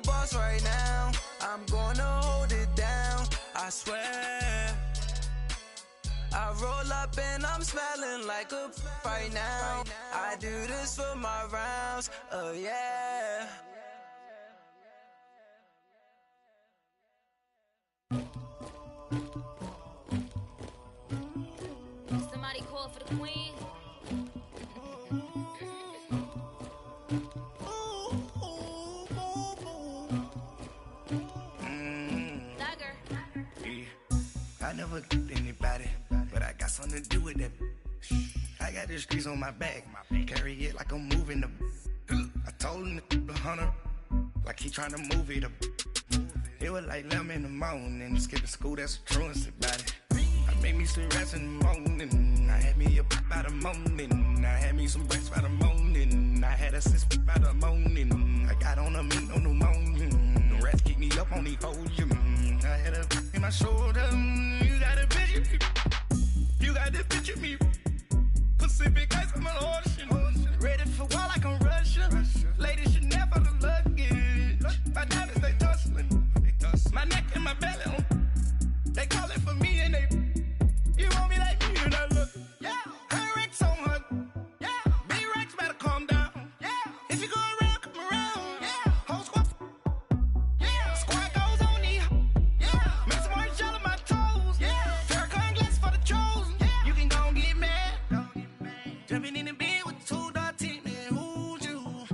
boss right now. I'm gonna hold it down, I swear. I roll up and I'm smelling like a right now. I do this for my rounds, oh yeah. Somebody call for the queen. I never killed anybody, but I got something to do with that. I got the streets on my back, carry it like I'm moving the. I told him the hunter, like he trying to move it up. It was like 11 in the morning, skipping school, that's the truancy about it. I made me some rats in the morning, I had me a pop by the morning, I had me some breaks by the morning, I had a sis by the morning, I got on a meat on the morning, the rats keep me up on the podium, I had a in my shoulder, you got a picture, you got the picture me, Pacific ice on my ocean, ready for war like I'm Russia, ladies should never the luggage, my diamonds they tussling, my neck and my belly on. They call it for me and they. You want me like me and I look. Yeah. Her Rex on her. Yeah. B-Rex better calm down. Yeah. If you go around, come around. Yeah. Whole squad. Yeah. Squad goes on the. Yeah. Make some orange gel on my toes. Yeah. Farrakhan glass for the chosen. Yeah. You can go and get mad. Jumping in the bed with 2 dark teeth, man. Who's you?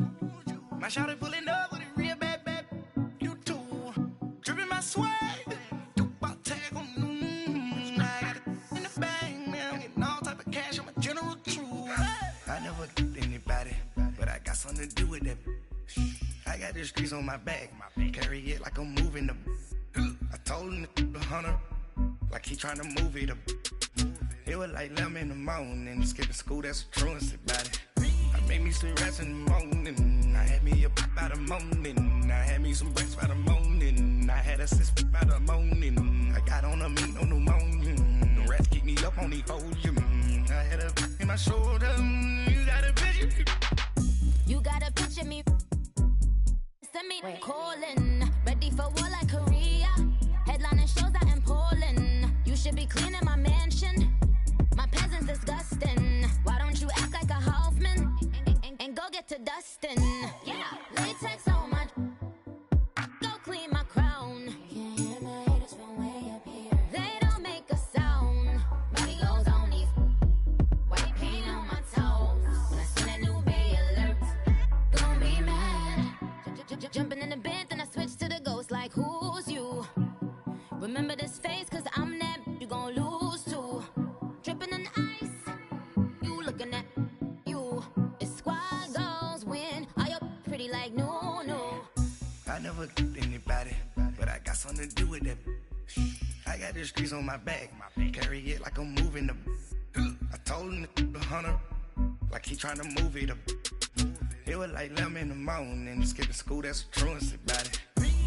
My shawty pulling up with a real bad. You too. Dripping my swag. I never killed anybody, but I got something to do with that. I got the streets on my back, carry it like I'm moving the. I told him the hunter, like he trying to move it up. It was like 11 in the morning, skipping school, that's the truancy about it. I made me some rats in the morning, I had me a pop by the morning, I had me some breaks by the morning, I had a sis by the morning, I got on a meat on the morning, the rats keep me up on the podium, I had a in my shoulder, you got a picture. You got a picture me. Send me calling, ready for war like Korea. Headlining shows out in Poland. You should be cleaning my mansion. My peasants disgusting. Why don't you act like a Hoffman and go get to dustin'? Yeah, latex on my. Go clean my crown. Can't hear my haters from way up here. They don't make a sound. Body goes on these. White paint on my toes. When I see that new bay alert, gon' be mad. Jumping in the bed, then I switch to the ghost like who's you? Remember this face, cause I'm that you gon' lose too. Dripping in ice, you looking at you. It's squad goals win. Are you pretty like no? I never killed anybody, but I got something to do with that. I got the streets on my back, carry it like I'm moving the. I told him the hunter, like he trying to move it up. It was like 11 in the morning, skipping school, that's the truancy about it.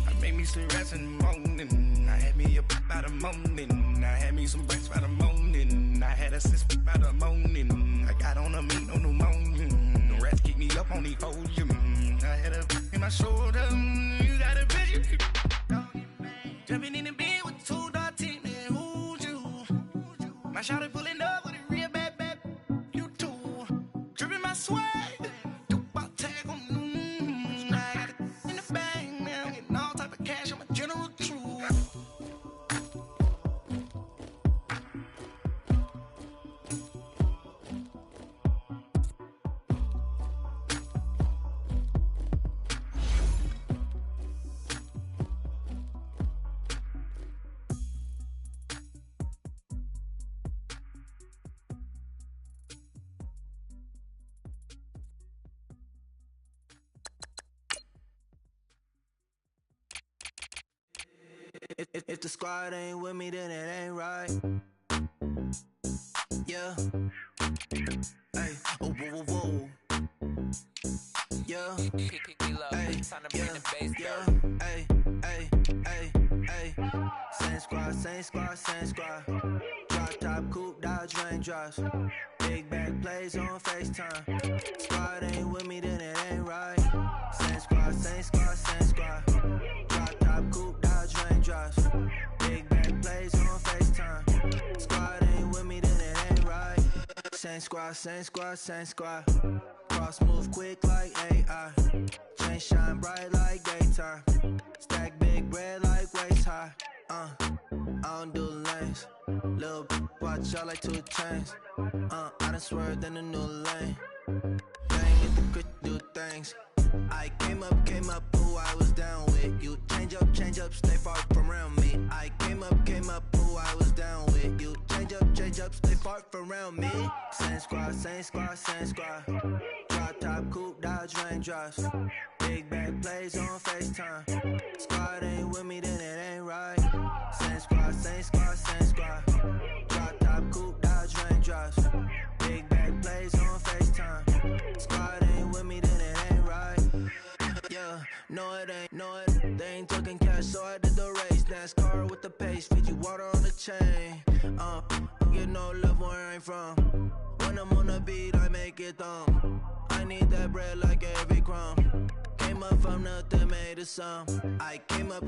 I made me some rats in the morning, I had me a pop by the morning, I had me some breaks by the morning, I had a sis by the morning, I got on a meat on the morning, the rats keep me up on the podium, I had a in my shoulder, you got a picture. Jumping in the bed with 2 dark teeth, man, who's you? My shawty pulling up with a real bad. You too. Dripping my swag. If the squad ain't with me, then it ain't right. Yeah. Hey. Oh, whoa, whoa, whoa. Yeah. Hey. Yeah. Hey. Hey. Hey. Hey. Same squad. Drop top, coupe, Dodge raindrops. Big back plays on FaceTime. Squad ain't with me, then it ain't right. Same squad. same squad, same squad, same squad. Cross move quick like AI. Chain shine bright like daytime. Stack big bread like waist high. I don't do lanes. Lil' watch out like 2 chains. I done swerved in a new lane. Bang at the crit, do things. I came up, who I was down with. You change up, stay far from around me. I came up, who I was down with. You change up, stay far from around me. Same squad, same squad, same squad. Drop top, coupe, dodge, raindrops. Big back plays on FaceTime. Squad ain't with me, then it ain't right. Same squad, same squad, same squad. Drop top, coupe, dodge, raindrops. Big back plays on FaceTime. Squad ain't with me, then it ain't right. Yeah, no it ain't, they ain't talking cash, so I did the race. NASCAR with the pace, feed you water on the chain. Get no love where I'm from. When I'm on the beat, I make it thumb. I need that bread like every crumb. Came up from nothing, made a sum. I came up,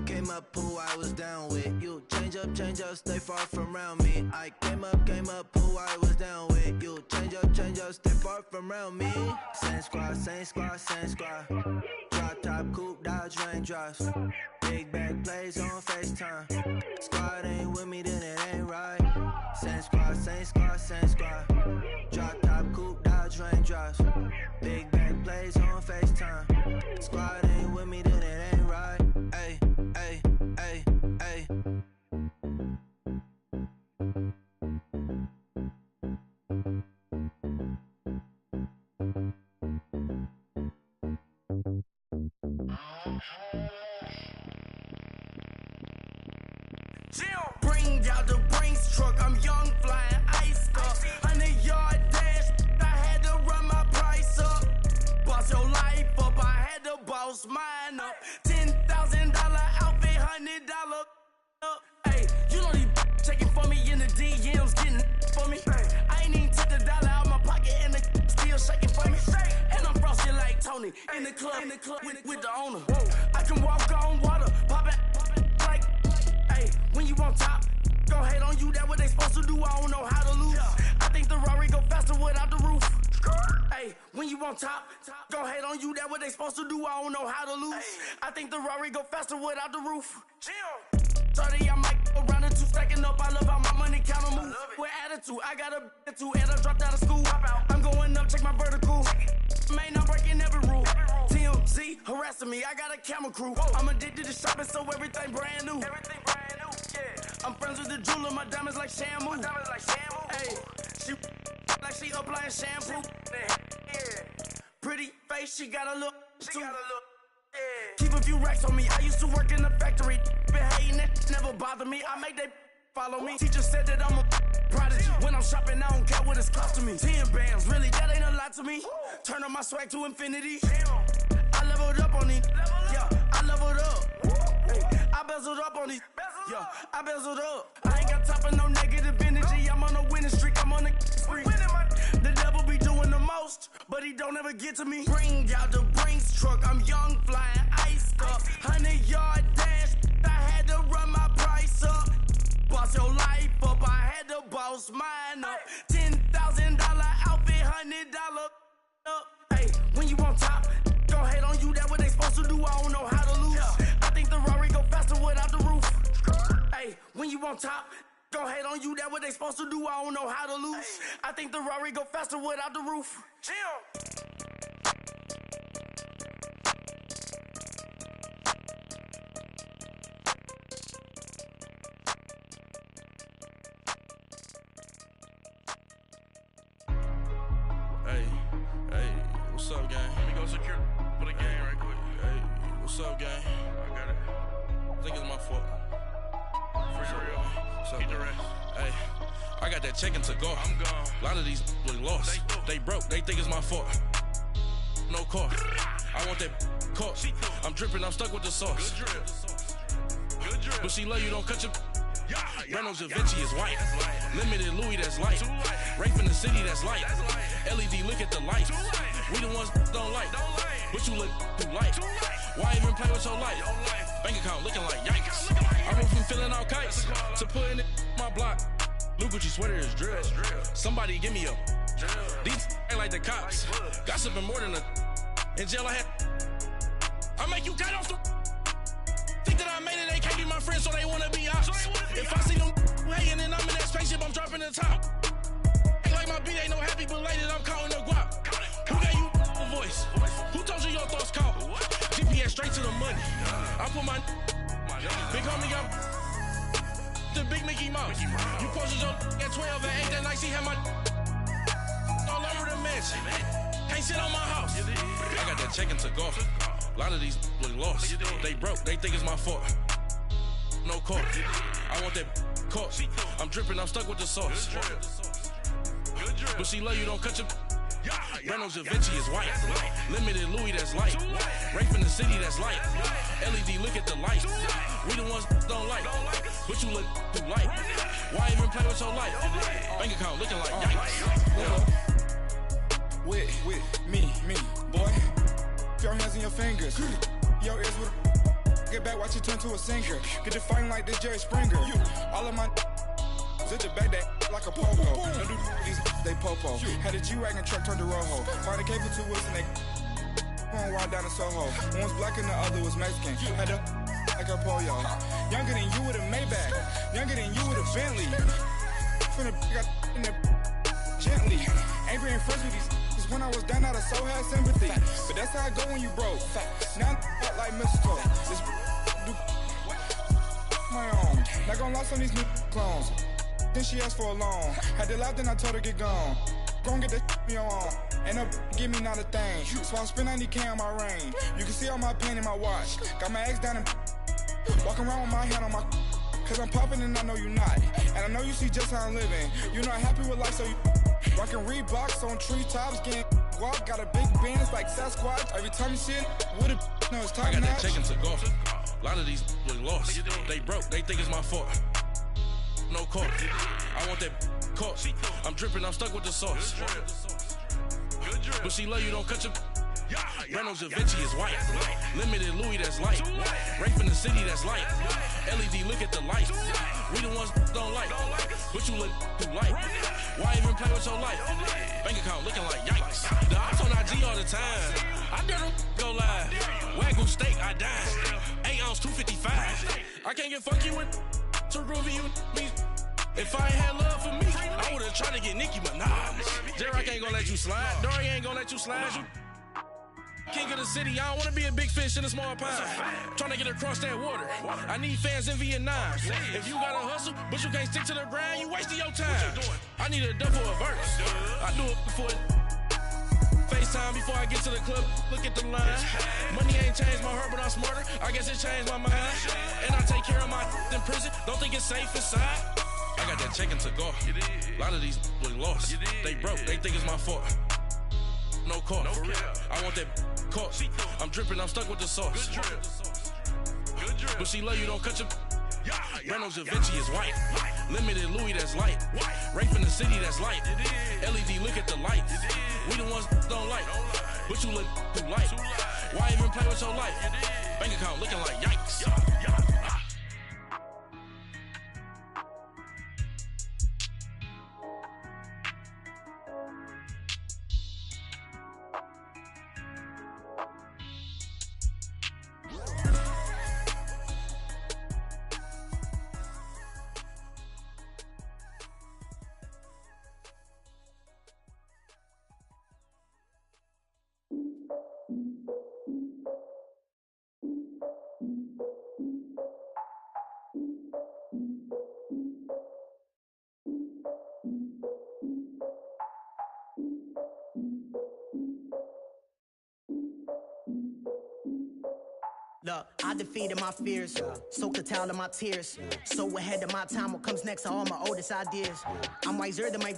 who I was down with. You change up, stay far from around me. I came up, who I was down with. You change up, stay far from around me. Same squad, same squad, same squad. Drop top, coupe, dodge, raindrops. Big back plays on FaceTime. Squad ain't with me, then it ain't right. Same squad, same squad, same squad. Drop top, coupe, dodge, raindrops. Big back plays on FaceTime. Squad ain't with me, then it ain't right. Ay, ay, ay, ay. Bring out the Brinks truck, I'm young, flying ice up. 100-yard dash, I had to run my price up. Boss your life up, I had to boss mine up. $10,000 outfit, $100 up. Hey, you know these checking for me in the DMs, getting for me. I ain't even took the dollar out my pocket and the still shaking for me. And I'm frosty like Tony in the club with the owner. I can walk on water, pop it like, hey, when you on top, go hate on you, that what they supposed to do, I don't know how to lose. I think the Rari go faster without the roof. Hey, when you on top, go hate on you, that what they supposed to do, I don't know how to lose. I think the Rari go faster without the roof. 30, I'm like around the 2 stacking up, I love how my money count on move. With attitude, I got a attitude, and I dropped out of school. I'm going up, check my vertical. Man, I'm breaking every rule. TMZ harassing me, I got a camera crew. I'm addicted to shopping, so everything brand new. I'm friends with the jeweler, my diamonds like Shamu. Hey, she like she applying shampoo. Pretty face, she got a look. Keep a few racks on me. I used to work in the factory. Been hating that never bother me. I make they follow me. Teacher said that I'm a prodigy. When I'm shopping, I don't care what it's costing me. 10 bands, really, that ain't a lot to me. Turn up my swag to infinity. I leveled up on these. Yeah, I leveled up. Hey, I bezeled up on these. Yeah, I bezeled up. I ain't got time for no negative energy. I'm on a winning streak. I'm on a spree. The devil be doing the most, but he don't ever get to me. Bring out the Brinks truck. I'm young, flying ice up. 100-yard dash. I had to run my price up. Boss your life up. I had to boss mine up. $10,000 outfit, $100 up. Hey, when you on top, go hate on you. That what they supposed to do. I don't know how to lose. I think the Rari go faster without the roof. Hey, when you on top, go hate on you. That what they supposed to do. I don't know how to lose. I think the Rari go faster without the roof. Hey, what's up, gang? Let me go secure for the gang right quick. Hey, what's up, gang? I got it. I think it's my fault. For real. Keep the rest. Hey, I got that chicken to go. I'm gone. A lot of these look lost. They broke. They think it's my fault. No car. I want that caught. I'm dripping. I'm stuck with the sauce. Good drip. Good drip. But she love you. Don't cut your. Reynolds Da Vinci is white. Limited Louis, that's light. Rape in the city, that's light. LED, look at the lights. We the ones don't like. But you look too light. Why even play with your life? Bank account looking like yikes. I went from filling out kites to putting it in my block. Blue Gucci sweater is drill. Somebody give me a These ain't like the cops. Gossiping more than a. In jail I had. I make you cut off the. Think that I made it, they can't be my friends, so they wanna be ops. If I see them hating and I'm in that spaceship, I'm dropping the top. Ain't like my beat, ain't no happy belated, I'm counting the guap. Who gave you a voice? Who told you your thoughts count? GPS straight to the money. I put my big homie up. The big Mickey Mouse. You posted your at 12 and 8 that night, she had my all over the mansion. Can't sit on my house. I got that check into golf. A lot of these look lost. They broke, they think it's my fault. No court. I want that caught. I'm dripping, I'm stuck with the sauce. But she love you, don't cut your. Reynolds Da Vinci is white. Limited Louis, that's light. Rape in the city, that's light. LED, look at the light. We the ones don't like. But you look too light. Why even play with your life? Bank account looking like yikes. With me, boy. Your hands in your fingers. Your ears with get back, watch you turn to a singer. Get you fighting like this Jerry Springer. All of my at the back that like a popo. Don't do these they popo. Had a G-Wagon truck turned to Rojo. Find a cable 2 wheels and they going wild down in Soho. One was black and the other was Mexican. Had a like a pollo. Younger than you with a Maybach. Younger than you with a Bentley. Finna got in there gently. Ain't being friends with these. When I was down, I so had sympathy. But that's how I go when you broke. Now I'm like mistletoe. This do my own. Not gonna lie on these new clones. Then she asked for a loan. Had to laugh, then I told her get gone. Gon' get that me on. Ain't no give me not a thing. So I spend 90K on my range. You can see all my pain in my watch. Got my ex down and walking around with my hand on my. Cause I'm popping and I know you not. And I know you see just how I'm living. You're not happy with life, so you. Rockin' Reeboks on treetops, getting walk, got a big bands like Sasquatch. Every time you see it, with a no, it's time. I got that check into golf. A lot of these look lost. They broke, they think it's my fault. No court. I want that caught. I'm dripping, I'm stuck with the sauce. But she love you, don't cut your. Reynolds Da Vinci is white. Limited Louis, that's light. Rape in the city, that's light. LED, look at the light. We the ones don't like. But you look too light. Why even play with your life? Bank account looking like yikes. The ops on IG all the time. I dare them go live. Wagyu steak, I died. 8 ounce, 255. I can't get funky with to groovy you me. If I ain't had love for me, I would've tried to get Nicki Minaj. J-Rock ain't gonna let you slide. Dory ain't gonna let you slide. King of the city, I don't wanna be a big fish in a small pond. Trying to get across that water. I need fans in Vietnam. If you gotta hustle, but you can't stick to the grind, you wasting your time. I need a double a verse. I do it before FaceTime before I get to the club. Look at the line. Money ain't changed my heart, but I'm smarter. I guess it changed my mind. And I take care of my in prison. Don't think it's safe inside. I got that check into golf. A lot of these look lost. They broke, they think it's my fault. No court. I want that caught. I'm dripping, I'm stuck with the sauce. But she love you, don't cut your. Reynolds Da Vinci is white. Limited Louis, that's light. Rape in the city, that's light. LED, look at the light. We the ones don't like. But you look too light. Why even play with your life? Bank account looking like yikes. Look, I defeated my fears, soaked the towel of my tears. So ahead of my time, what comes next are all my oldest ideas. I'm wiser than my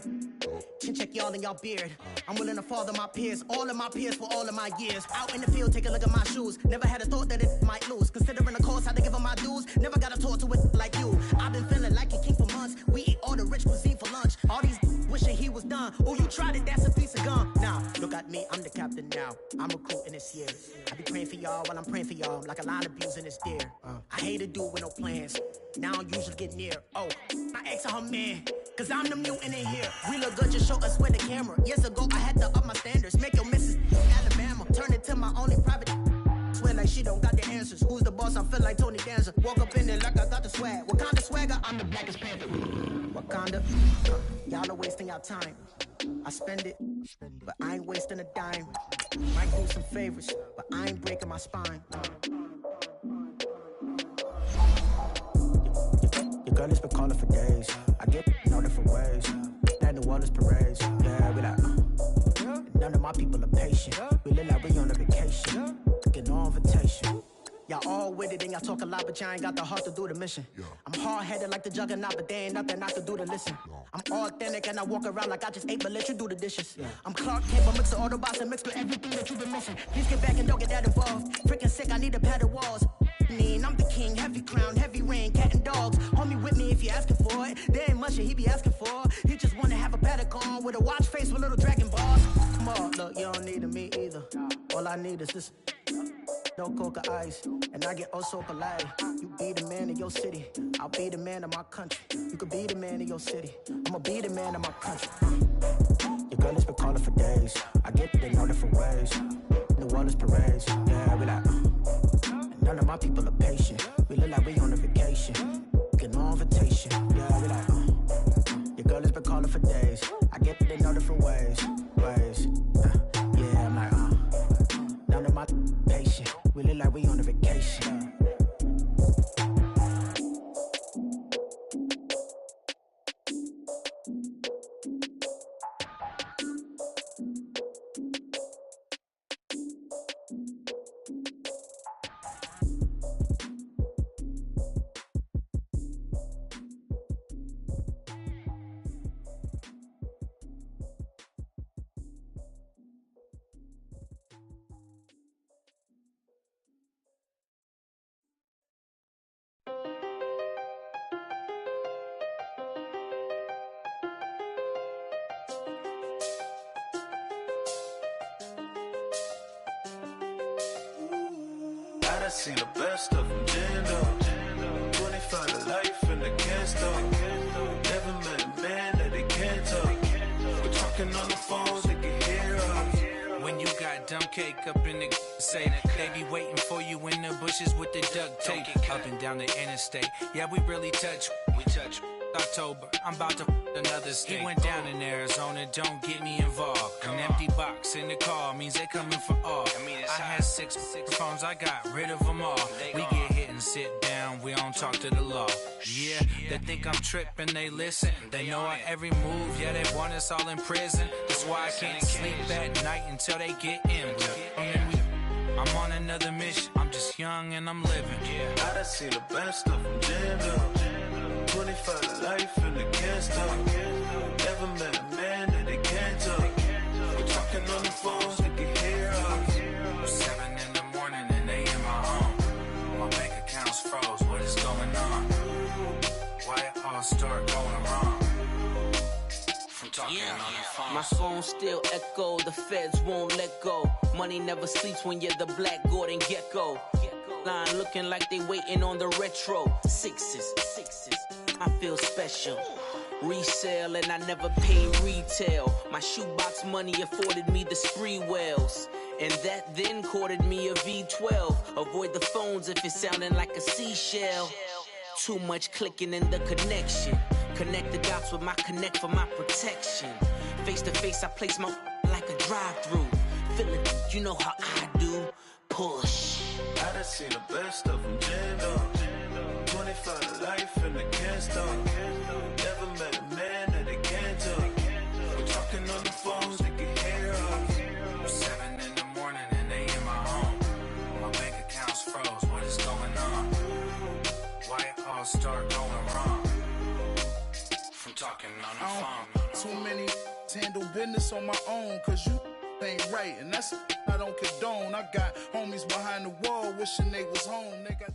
chin check y'all in y'all beard. I'm willing to father my peers, all of my peers for all of my years. Out in the field, take a look at my shoes. Never had a thought that it might lose. Considering the cost, had to give them my dues. Never got a talk to it like you. I've been feeling like a king for months. We eat all the rich cuisine for lunch. All these wishing he was done. Oh, you tried it, that's a piece of gum. Now, look at me, I'm the captain now. I'm recruiting this year. I be praying for y'all while I'm praying for y'all. Like a line abusing this deer. I hate to do it with no plans. Now I usually get near. Oh, my ex and her man. cause I'm the mutant in here. We look good, just show us with the camera. Years ago, I had to up my standards. Make your missus Alabama. Turn it to my only private. Swear like she don't got the answers. Who's the boss? I feel like Tony Danza. Walk up in there like I got the swag. What kind of swagger? I'm the blackest panther. Wakanda. Y'all are wasting your time. I spend it, but I ain't wasting a dime. Might do some favors, but I ain't breaking my spine. Your girl has been calling for days. I get in all different ways. That New Orleans parades. Yeah, we like, none of my people are patient. We look like we on a vacation. Get no invitation. Y'all all with it and y'all talk a lot, but y'all ain't got the heart to do the mission. I'm hard-headed like the juggernaut, but there ain't nothing I can do to listen. I'm authentic and I walk around like I just ate, but let you do the dishes. I'm Clark Kent, but mix the Autobots and mix with everything that you've been missing. Please get back and don't get that involved. Freaking sick, I need a pad of walls. I'm the king, heavy crown, heavy rain, cat and dogs. Homie with me if you're asking for it. There ain't much that he be asking for. He just wanna have a paddock on with a watch face with little dragon balls. Come on, look, you don't need me either. All I need is this. No coca ice, and I get oh so polite. You be the man of your city, I'll be the man of my country. You could be the man of your city, I'ma be the man of my country. Your girl has been calling for days. I get it in all different ways. New Orleans parades, yeah, we like. None of my people are patient. We look like we on a vacation. Get no invitation, yeah, we like. Your girl has been calling for days. I get it in all different ways. Yeah, I'm like, none of my patient. We look like we on a vacation. I seen the best of them, Jando. 25 to life in the can't stop. Never met a man that they can't talk. We're talking on the phones, they can hear us. When you got dumb cake up in the say that they be waiting for you in the bushes with the duct tape. Up and down the interstate. Yeah, we really touch. We touch. October, I'm about to another state. He went down in Arizona, don't get me involved. An empty box in the car means they coming for all. I had six phones, I got rid of them all. We get hit and sit down, we don't talk to the law. Yeah, they think I'm tripping, they listen. They know our every move, yeah, they want us all in prison. That's why I can't sleep at night until they get in. I'm on another mission, I'm just young and I'm living. I done seen the best of them, Jando. 25 to life and they can't stop. Never met a man that they can't talk. We're talking on the phones, they can hear us. 7 in the morning and they in my home. My bank account's froze, what is going on? Why it all start going wrong? From talking on the phone. My phone still echo, the feds won't let go. Money never sleeps when you're the Black Gordon Gecko. Line looking like they waiting on the retro. Sixes, I feel special. Resale and I never paid retail. My shoebox money afforded me the spree wells. And that then courted me a V12. Avoid the phones if it's sounding like a seashell. Too much clicking in the connection. Connect the dots with my connect for my protection. Face to face, I place my like a drive-through. Feeling, you know how I do. Push. I done seen the best of them, Jando. 25 to life and they can't stop. Never met a man that they can't talk. We're talking on the phones, they can hear us. 7 in the morning and they in my home. My bank account's froze, what is going on? Why it all start going wrong? From talking on the phone. Too many handle business on my own, cause you ain't right, and that's I don't condone. I got homies behind the wall wishing they was home. They got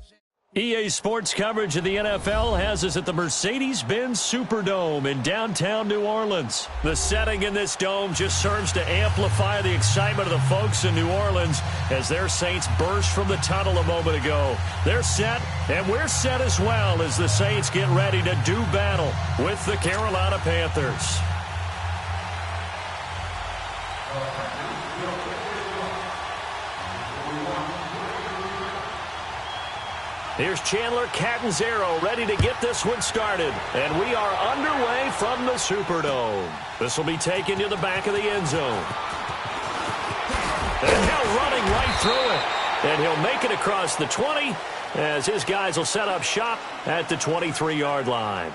EA Sports coverage of the NFL has us at the Mercedes-Benz Superdome in downtown New Orleans. The setting in this dome just serves to amplify the excitement of the folks in New Orleans as their Saints burst from the tunnel a moment ago. They're set, and we're set as well as the Saints get ready to do battle with the Carolina Panthers. Here's Chandler Catanzaro ready to get this one started. And we are underway from the Superdome. This will be taken to the back of the end zone. And now running right through it. And he'll make it across the 20 as his guys will set up shop at the 23-yard line.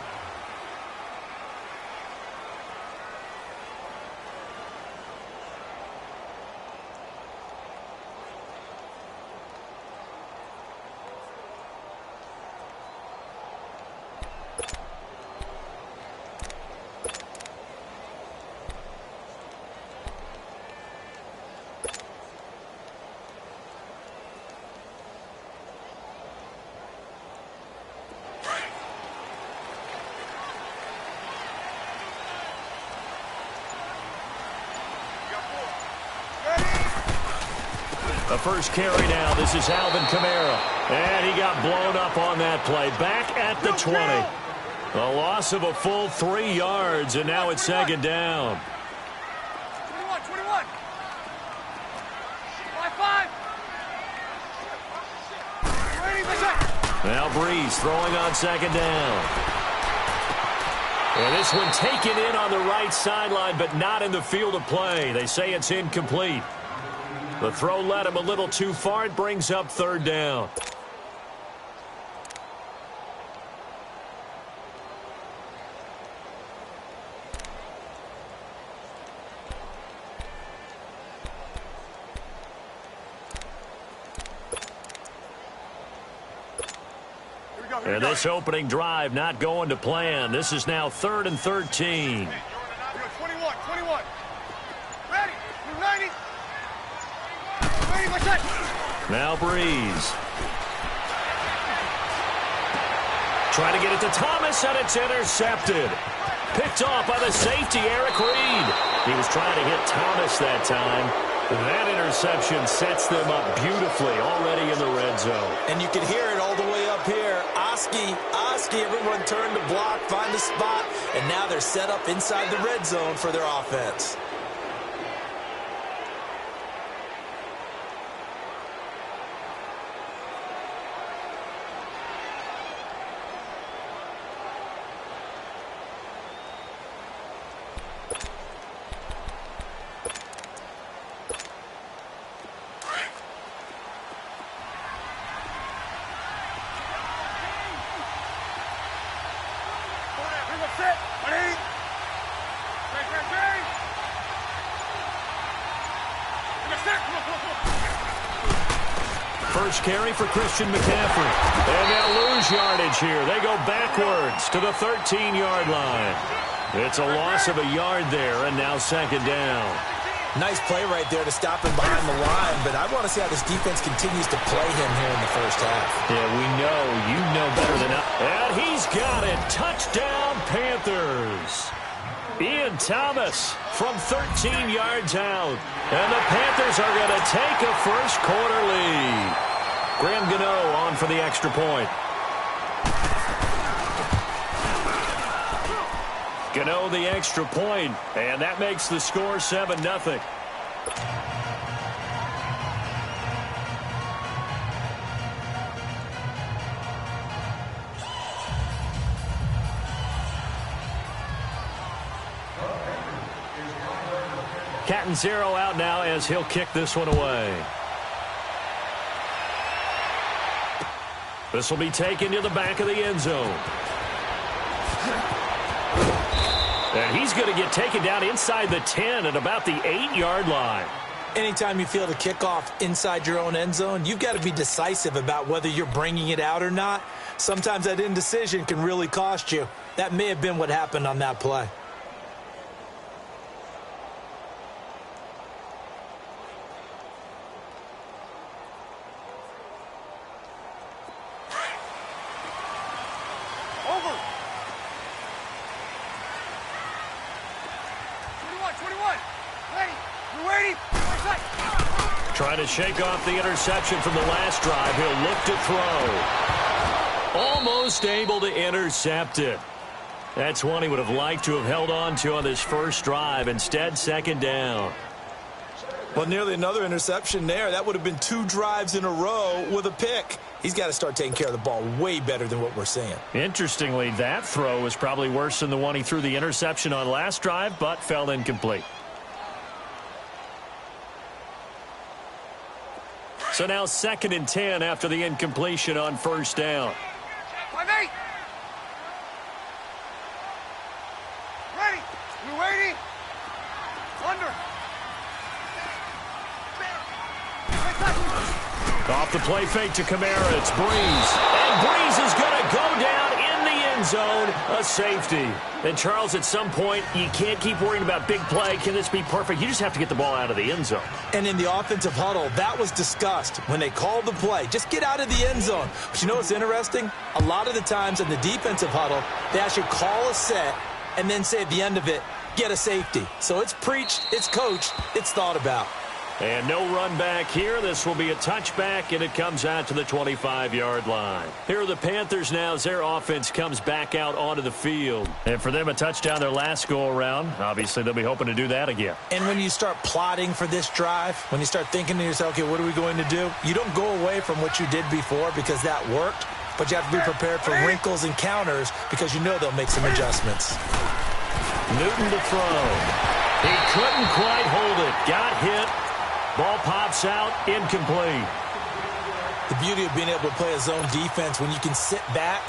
The first carry now. This is Alvin Kamara. And he got blown up on that play. Back at the 20. A loss of a full 3 yards, and now it's second down. 21. 5. Now Breeze throwing on second down. And this one taken in on the right sideline, but not in the field of play. They say it's incomplete. The throw led him a little too far. It brings up third down. And this opening drive not going to plan. This is now 3rd and 13. 21. Ready. 90. Now Breeze. Trying to get it to Thomas, and it's intercepted. Picked off by the safety, Eric Reed. He was trying to hit Thomas that time. That interception sets them up beautifully already in the red zone. And you can hear it all the way up here. Oski, everyone turned to block, find a spot, and now they're set up inside the red zone for their offense. First carry for Christian McCaffrey. And they'll lose yardage here. They go backwards to the 13-yard line. It's a loss of a yard there, and now second down. Nice play right there to stop him behind the line, but I want to see how this defense continues to play him here in the first half. Yeah, we know. You know better than us. And he's got it. Touchdown, Panthers. Ian Thomas from 13 yards out. And the Panthers are going to take a first-quarter lead. Graham Gano on for the extra point. Gano the extra point, and that makes the score 7-0. Catanzaro out now as he'll kick this one away. This will be taken to the back of the end zone. And he's going to get taken down inside the 10 at about the 8-yard line. Anytime you feel the kickoff inside your own end zone, you've got to be decisive about whether you're bringing it out or not. Sometimes that indecision can really cost you. That may have been what happened on that play. Trying to shake off the interception from the last drive. He'll look to throw. Almost able to intercept it. That's one he would have liked to have held on to on this first drive. Instead, second down. Well, nearly another interception there. That would have been 2 drives in a row with a pick. He's got to start taking care of the ball way better than what we're seeing. Interestingly, that throw was probably worse than the one he threw the interception on last drive, but fell incomplete. So now 2nd and 10 after the incompletion on first down. Ready? You waiting? Under. Off the play fake to Kamara, it's Breeze. And Breeze is going to go down in the end zone, a safety. And Charles, at some point, you can't keep worrying about big play. Can this be perfect? You just have to get the ball out of the end zone. And in the offensive huddle, that was discussed when they called the play. Just get out of the end zone. But you know what's interesting? A lot of the times in the defensive huddle, they actually call a set and then say at the end of it, get a safety. So it's preached, it's coached, it's thought about. And no run back here. This will be a touchback, and it comes out to the 25-yard line. Here are the Panthers now as their offense comes back out onto the field. And for them, a touchdown their last go-around. Obviously, they'll be hoping to do that again. And when you start plotting for this drive, when you start thinking to yourself, okay, what are we going to do? You don't go away from what you did before because that worked, but you have to be prepared for wrinkles and counters because you know they'll make some adjustments. Newton to throw. He couldn't quite hold it. Got hit. Ball pops out, incomplete. The beauty of being able to play a zone defense when you can sit back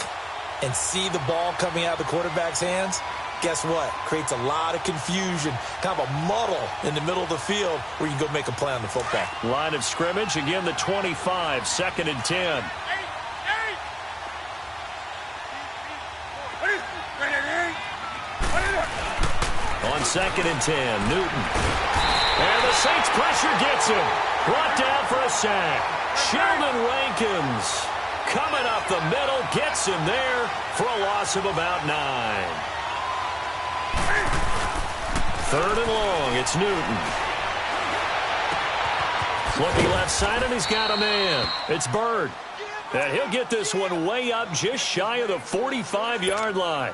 and see the ball coming out of the quarterback's hands, guess what? Creates a lot of confusion, kind of a muddle in the middle of the field where you can go make a play on the football. Line of scrimmage, again the 25, 2nd and 10. On 2nd and 10, Newton. And the Saints pressure gets him. Brought down for a sack. Sheldon Rankins coming up the middle, gets him there for a loss of about 9. 3rd and long, it's Newton. Looking left side, and he's got a man. It's Bird. And he'll get this one way up just shy of the 45-yard line.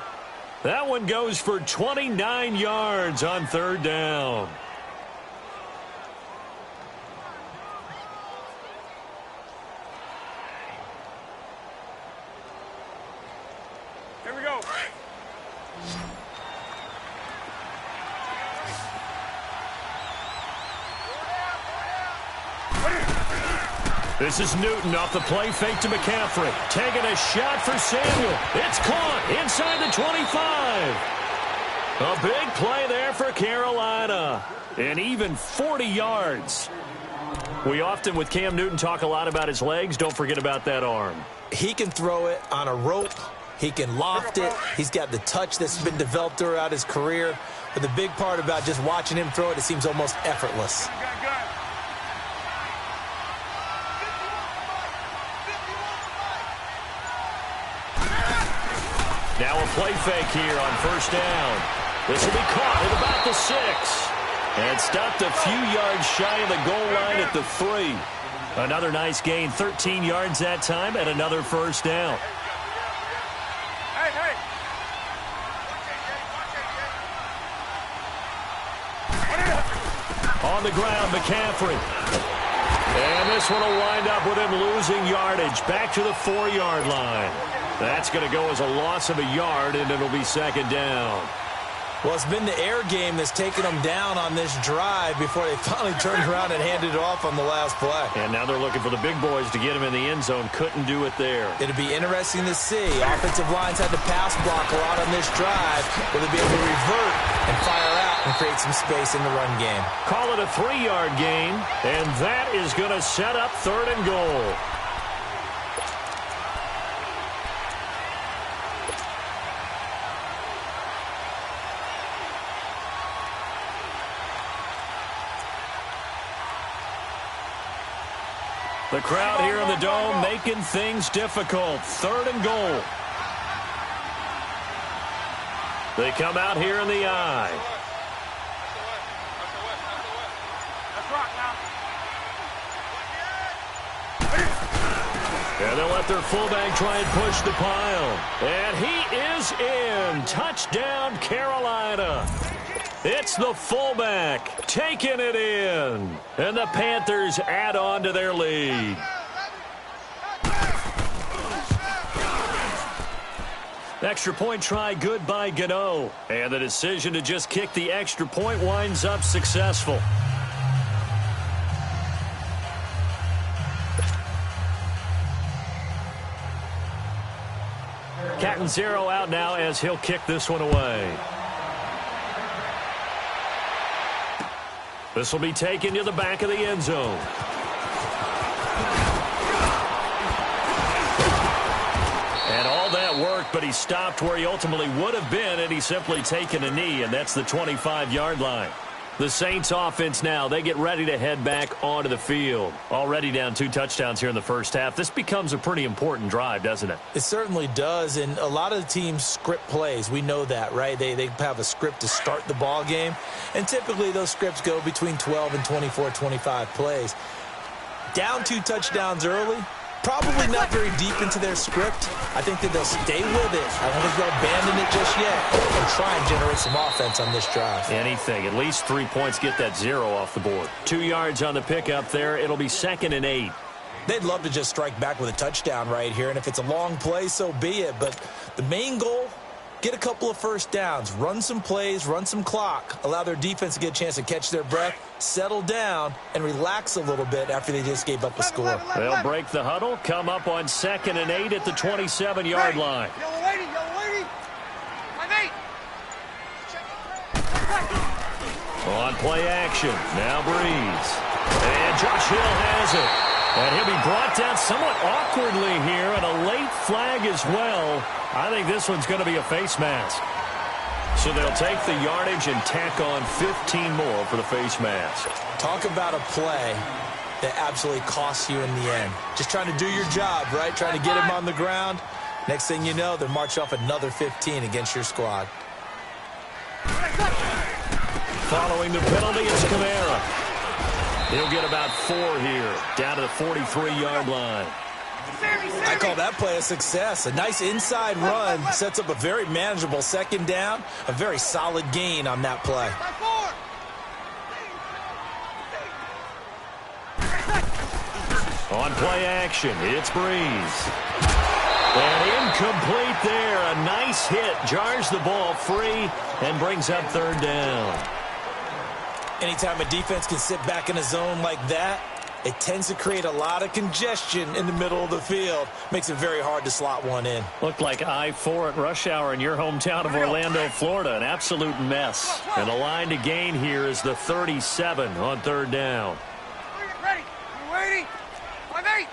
That one goes for 29 yards on 3rd down. Here we go. This is Newton off the play fake to McCaffrey. Taking a shot for Samuel. It's caught inside the 25. A big play there for Carolina. And even 40 yards. We often, with Cam Newton, talk a lot about his legs. Don't forget about that arm. He can throw it on a rope. He can loft it. He's got the touch that's been developed throughout his career. But the big part about just watching him throw it, it seems almost effortless. Now a play fake here on 1st down. This will be caught at about the 6. And stopped a few yards shy of the goal line at the 3. Another nice gain, 13 yards that time, and another 1st down. Hey. On the ground, McCaffrey. And this one will wind up with him losing yardage. Back to the 4-yard line. That's going to go as a loss of a yard, and it'll be 2nd down. Well, it's been the air game that's taken them down on this drive before they finally turned around and handed it off on the last play. And now they're looking for the big boys to get him in the end zone. Couldn't do it there. It'll be interesting to see. Offensive lines had to pass block a lot on this drive. Will they be able to revert and fire out and create some space in the run game? Call it a 3-yard gain, and that is going to set up 3rd and goal. The crowd here in the Dome making things difficult. 3rd and goal. They come out here in the I. And they'll let their fullback try and push the pile. And he is in. Touchdown, Carolina. It's the fullback taking it in. And the Panthers add on to their lead. Extra point try good by Gano. And the decision to just kick the extra point winds up successful. Catanzaro out now as he'll kick this one away. This will be taken to the back of the end zone. And all that worked, but he stopped where he ultimately would have been, and he's simply taken a knee, and that's the 25-yard line. The Saints offense now, they get ready to head back onto the field. Already down 2 touchdowns here in the first half. This becomes a pretty important drive, doesn't it? It certainly does, and a lot of the teams script plays. We know that, right? They have a script to start the ball game, and typically those scripts go between 12 and 24, 25 plays. Down 2 touchdowns early, probably not very deep into their script. I think that they'll stay with it. I don't think they'll abandon it just yet and try and generate some offense on this drive. Anything. At least 3 points, get that 0 off the board. 2 yards on the pickup there. It'll be 2nd and 8. They'd love to just strike back with a touchdown right here, and if it's a long play, so be it. But the main goal, get a couple of first downs, run some plays, run some clock, allow their defense to get a chance to catch their breath, settle down, and relax a little bit after they just gave up a score. They'll break the huddle, come up on 2nd and 8 at the 27-yard line. Yellow lady, my mate. On play action, now Breeze. And Josh Hill has it. And he'll be brought down somewhat awkwardly here, and a late flag as well. I think this one's going to be a face mask. So they'll take the yardage and tack on 15 more for the face mask. Talk about a play that absolutely costs you in the end. Just trying to do your job, right? Trying to get him on the ground. Next thing you know, they're marching off another 15 against your squad. Following the penalty, it's Kamara. He'll get about 4 here, down to the 43-yard line. I call that play a success. A nice inside run sets up a very manageable 2nd down, a very solid gain on that play. On play action, it's Breeze. And incomplete there. A nice hit, jars the ball free and brings up 3rd down. Anytime a defense can sit back in a zone like that, it tends to create a lot of congestion in the middle of the field. Makes it very hard to slot one in. Looked like I-4 at rush hour in your hometown of Orlando, Florida. An absolute mess. And the line to gain here is the 37 on 3rd down. Ready? You waiting? My mate.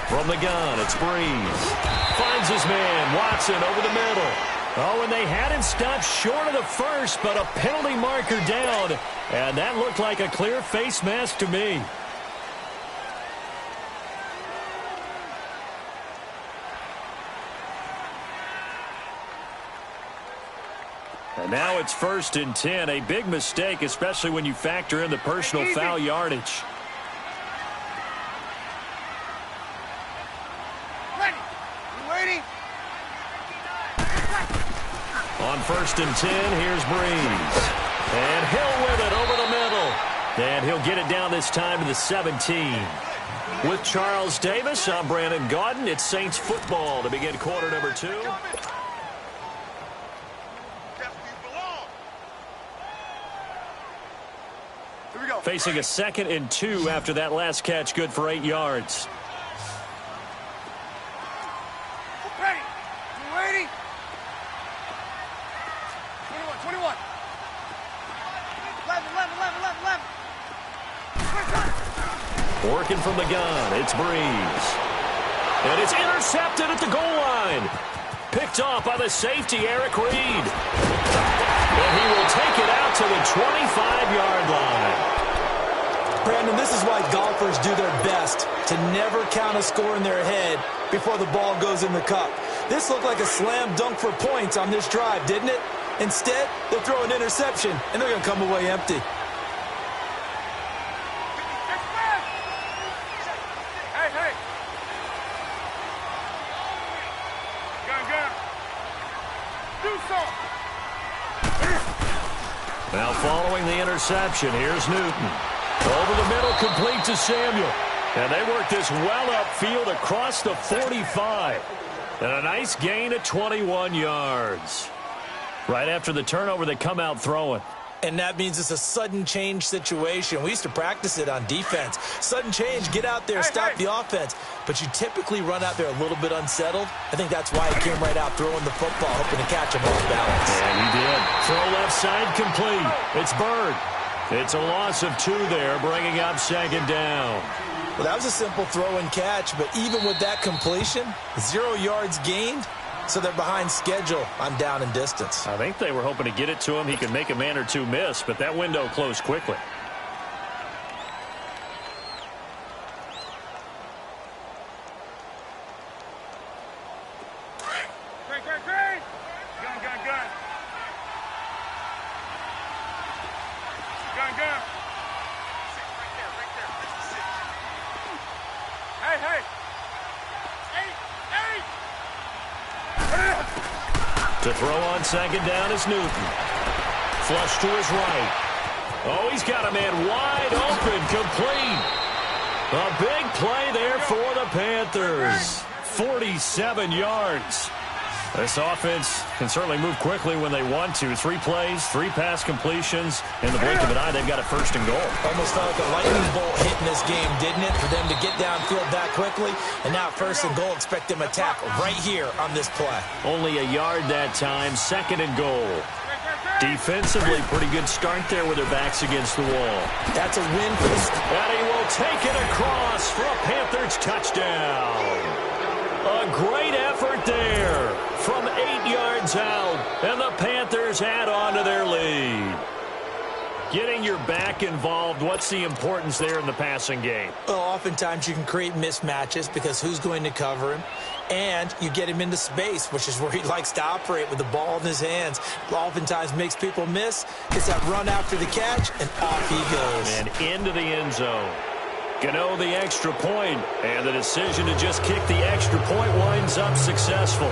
From the gun, it's Breeze. Finds his man, Watson, over the middle. Oh, and they had him stopped short of the first, but a penalty marker down. And that looked like a clear face mask to me. And now it's 1st and 10. A big mistake, especially when you factor in the personal foul yardage. On 1st and 10, here's Breeze. And Hill with it over the middle. And he'll get it down this time to the 17. With Charles Davis, I'm Brandon Gaudin. It's Saints football to begin quarter number 2. Facing a 2nd and 2 after that last catch, good for 8 yards. Ready? You waiting? 21. 11. Working from the gun, it's Breeze. And it's intercepted at the goal line. Picked off by the safety, Eric Reed. And he will take it out to the 25-yard line. Brandon, this is why golfers do their best to never count a score in their head before the ball goes in the cup. This looked like a slam dunk for points on this drive, didn't it? Instead, they'll throw an interception, and they're going to come away empty. Now following the interception, here's Newton. Over the middle, complete to Samuel. And they work this well upfield across the 45. And a nice gain of 21 yards. Right after the turnover, they come out throwing. And that means it's a sudden change situation. We used to practice it on defense. Sudden change, get out there, stop the offense. But you typically run out there a little bit unsettled. I think that's why he came right out throwing the football, hoping to catch him off balance. And he did. Throw left side complete. It's Bird. It's a loss of 2 there, bringing up second down. Well, that was a simple throw and catch, but even with that completion, 0 yards gained. So they're behind schedule on down and distance. I think they were hoping to get it to him. He could make a man or two miss, but that window closed quickly. To throw on second down is Newton. Flush to his right. Oh, he's got a man wide open, complete. A big play there for the Panthers. 47 yards. This offense can certainly move quickly when they want to. 3 plays, 3 pass completions. In the blink of an eye, they've got a first and goal. Almost felt like a lightning bolt hitting this game, didn't it? For them to get downfield that quickly. And now first and goal, expect them to attack right here on this play. Only a yard that time, second and goal. Defensively, pretty good start there with their backs against the wall. That's a win for the... And he will take it across for a Panthers touchdown. A great effort there from 8 yards out, and the Panthers add on to their lead. Getting your back involved, what's the importance there in the passing game? Well, oftentimes you can create mismatches because who's going to cover him? And you get him into space, which is where he likes to operate with the ball in his hands. Oftentimes makes people miss. Gets that run after the catch, and off he goes. And into the end zone. Gano the extra point, and the decision to just kick the extra point winds up successful.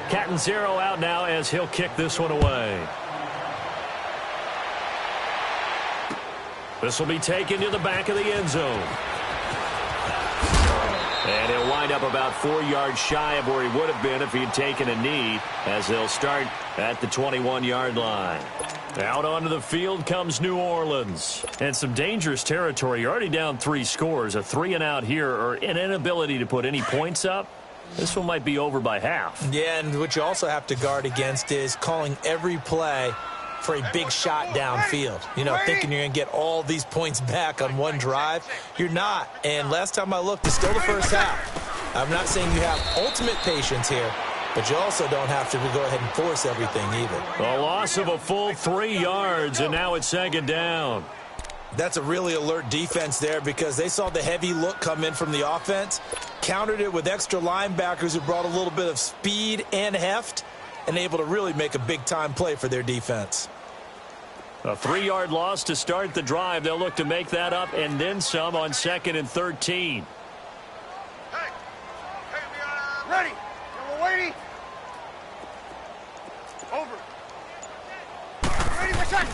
Catanzaro out now as he'll kick this one away. This will be taken to the back of the end zone. And he'll wind up about 4 yards shy of where he would have been if he had taken a knee, as they'll start at the 21-yard line. Out onto the field comes New Orleans. And some dangerous territory. You're already down 3 scores. A 3-and-out here, or an inability to put any points up. This one might be over by half. Yeah, and what you also have to guard against is calling every play for a big shot downfield. You know, thinking you're going to get all these points back on one drive. You're not. And last time I looked, it's still the first half. I'm not saying you have ultimate patience here, but you also don't have to go ahead and force everything either. A loss of a full 3 yards, and now it's second down. That's a really alert defense there because they saw the heavy look come in from the offense, countered it with extra linebackers who brought a little bit of speed and heft, and able to really make a big-time play for their defense. A 3-yard loss to start the drive. They'll look to make that up and then some on 2nd and 13. Ready. We're waiting. Over. Ready for second.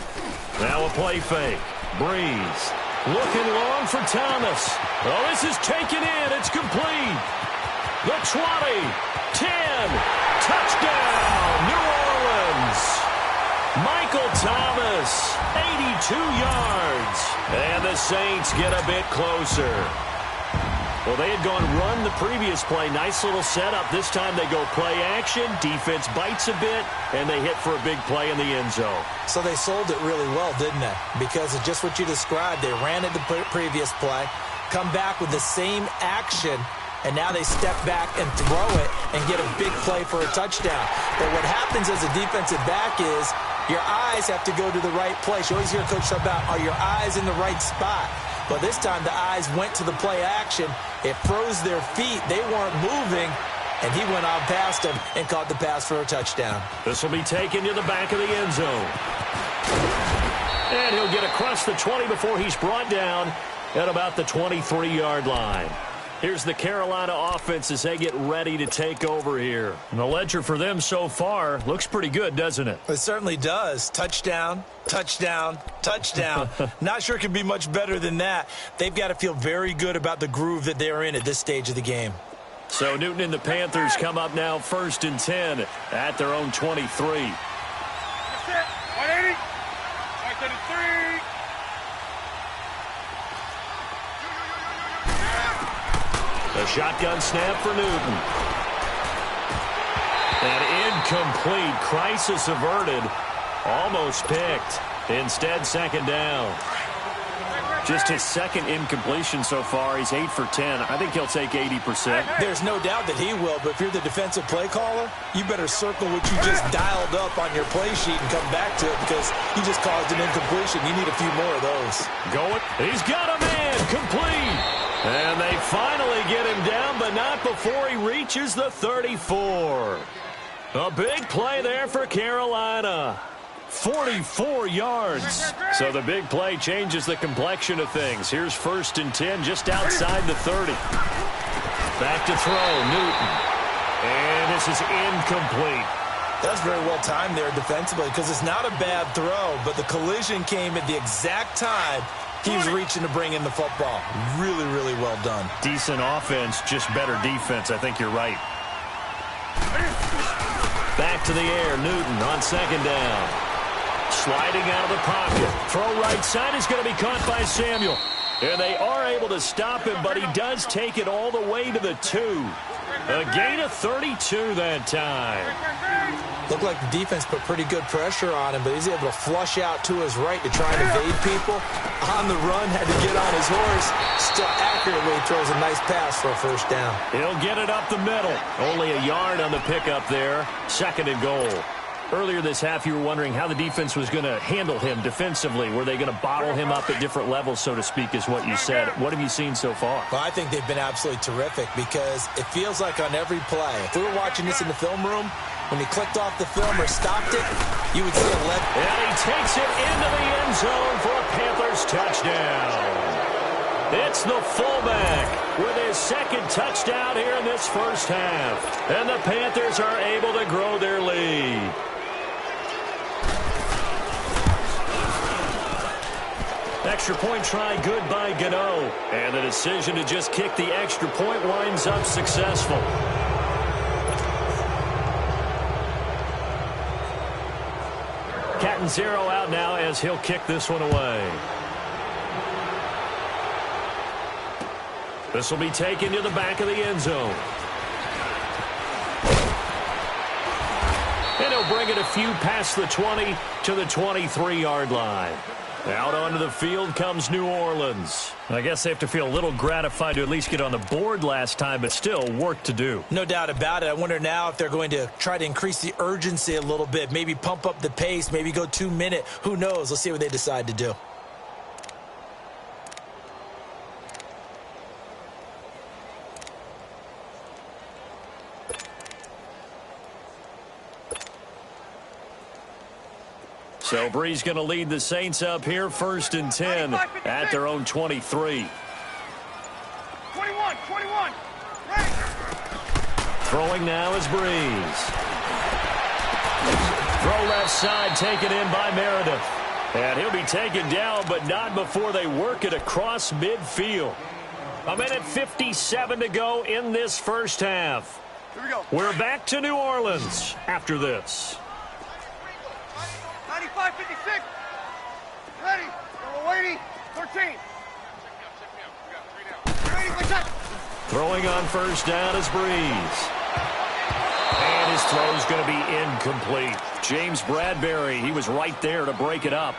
Now a play fake. Breeze. Looking long for Thomas. Oh, this is taken in. It's complete. The 20. 10. Touchdown, New Orleans. Michael Thomas, 82 yards. And the Saints get a bit closer. Well, they had gone run the previous play. Nice little setup. This time they go play action. Defense bites a bit, and they hit for a big play in the end zone. So they sold it really well, didn't they? Because of just what you described. They ran it the previous play, come back with the same action, and now they step back and throw it and get a big play for a touchdown. But what happens as a defensive back is your eyes have to go to the right place. You always hear Coach talk about, are your eyes in the right spot? But this time the eyes went to the play action. It froze their feet. They weren't moving, and he went on past them and caught the pass for a touchdown. This will be taken to the back of the end zone. And he'll get across the 20 before he's brought down at about the 23-yard line. Here's the Carolina offense as they get ready to take over here. And the ledger for them so far looks pretty good, doesn't it? It certainly does. Touchdown, touchdown, touchdown. Not sure it could be much better than that. They've got to feel very good about the groove that they're in at this stage of the game. So Newton and the Panthers come up now 1st and 10 at their own 23. That's it. 180. 133. A shotgun snap for Newton. That incomplete, crisis averted, almost picked. Instead, 2nd down. Just his 2nd incompletion so far. He's 8 for 10. I think he'll take 80%. There's no doubt that he will, but if you're the defensive play caller, you better circle what you just dialed up on your play sheet and come back to it because you just caused an incompletion. You need a few more of those. Going. He's got a man. Complete. And they finally get him down, but not before he reaches the 34. A big play there for Carolina. 44 yards. So the big play changes the complexion of things. Here's 1st and 10 just outside the 30. Back to throw, Newton. And this is incomplete. That's very well timed there defensively because it's not a bad throw, but the collision came at the exact time he was reaching to bring in the football. Really, really well done. Decent offense, just better defense. I think you're right. Back to the air, Newton on 2nd down. Sliding out of the pocket. Throw right side is going to be caught by Samuel. And they are able to stop him, but he does take it all the way to the 2. A gain of 32 that time. Looked like the defense put pretty good pressure on him, but he's able to flush out to his right to try and evade people. On the run, had to get on his horse. Still accurately throws a nice pass for a 1st down. He'll get it up the middle. Only a yard on the pickup there. 2nd and goal. Earlier this half, you were wondering how the defense was going to handle him defensively. Were they going to bottle him up at different levels, so to speak, is what you said. What have you seen so far? Well, I think they've been absolutely terrific because it feels like on every play, if we were watching this in the film room, when he clicked off the film or stopped it, you would see a left. And he takes it into the end zone for a Panthers touchdown. It's the fullback with his 2nd touchdown here in this 1st half. And the Panthers are able to grow their lead. Extra point try good by Gano. And the decision to just kick the extra point winds up successful. Catanzaro out now as he'll kick this one away. This will be taken to the back of the end zone. And he'll bring it a few past the 20 to the 23-yard line. Out onto the field comes New Orleans. I guess they have to feel a little gratified to at least get on the board last time, but still work to do. No doubt about it. I wonder now if they're going to try to increase the urgency a little bit, maybe pump up the pace, maybe go 2-minute. Who knows? Let's see what they decide to do. So Bree's going to lead the Saints up here 1st and 10 at their own 23. 21. Ready. Throwing now is Breeze. Throw left side taken in by Meredith. And he'll be taken down, but not before they work it across midfield. 1:57 to go in this 1st half. Here we go. We're back to New Orleans after this. 95-56. Ready. We're waiting. 13. Throwing on 1st down is Breeze. And his throw's going to be incomplete. James Bradbury, he was right there to break it up.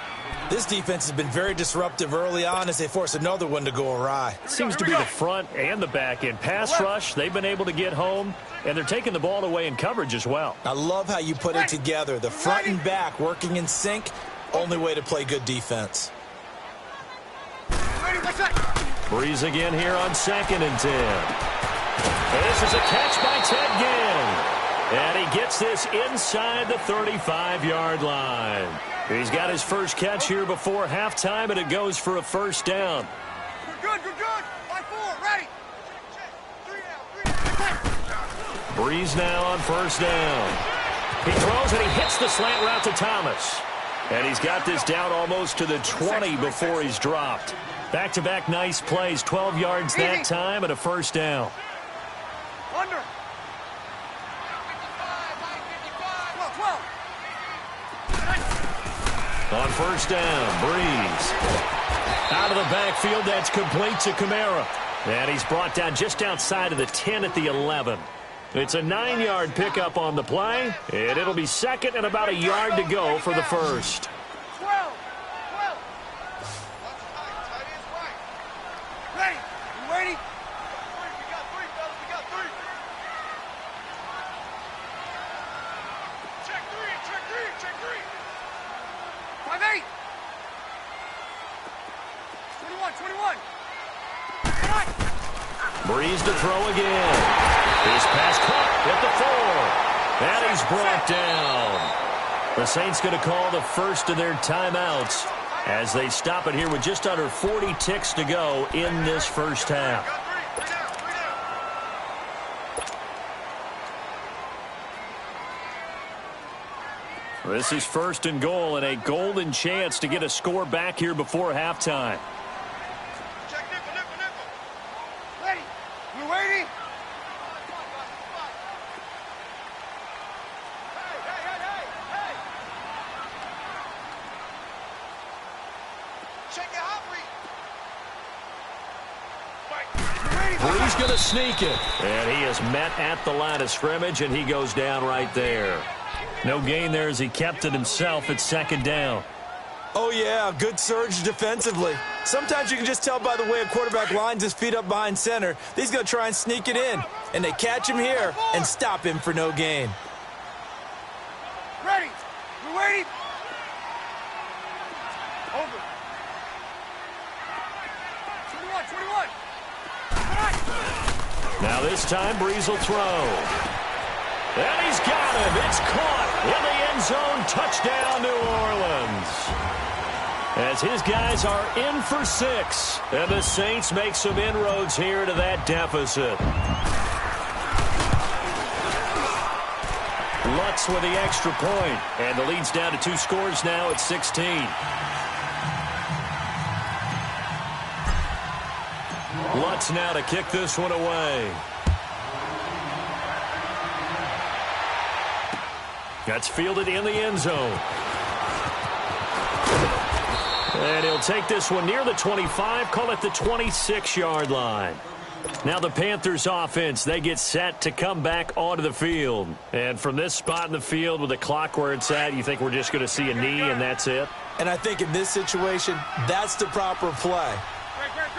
This defense has been very disruptive early on as they force another one to go awry. Seems to be the front and the back end. Pass rush, they've been able to get home, and they're taking the ball away in coverage as well. I love how you put it together. The front and back working in sync, only way to play good defense. Breeze again here on 2nd and 10. This is a catch by Ted Ginn. And he gets this inside the 35-yard line. He's got his first catch here before halftime, and it goes for a 1st down. You're good. By 4. Ready. Breeze now on first down. He throws and he hits the slant route to Thomas. And he's got this down almost to the 20 before he's dropped. Back-to-back nice plays, 12 yards that time and a first down. Under. 12. On first down, Breeze. Out of the backfield, that's complete to Kamara. And he's brought down just outside of the 10 at the 11. It's a 9-yard pickup on the play, and it'll be second and about a yard to go for the first. 12. Ready. You ready? We got three, fellas. We got three. Check three. 5-8. 21. Breeze to throw again. His pass caught at the 4. And he's brought down. The Saints going to call the first of their timeouts as they stop it here with just under 40 ticks to go in this first half. This is first and goal and a golden chance to get a score back here before halftime. Ready. You ready? Breeze going to sneak it. And he is met at the line of scrimmage, and he goes down right there. No gain there as he kept it himself at second down. Oh, yeah, good surge defensively. Sometimes you can just tell by the way a quarterback lines his feet up behind center. He's going to try and sneak it in. And they catch him here and stop him for no gain. Ready. You ready? Over. 21. Now this time, Breeze will throw. And he's got him. It's caught in the end zone. Touchdown, New Orleans. As his guys are in for 6. And the Saints make some inroads here to that deficit. Lutz with the extra point. And the lead's down to 2 scores now at 16. Lutz now to kick this one away. That's fielded in the end zone. And he'll take this one near the 25, call it the 26-yard line. Now the Panthers offense, they get set to come back onto the field. And from this spot in the field with the clock where it's at, you think we're just going to see a knee and that's it? And I think in this situation, that's the proper play.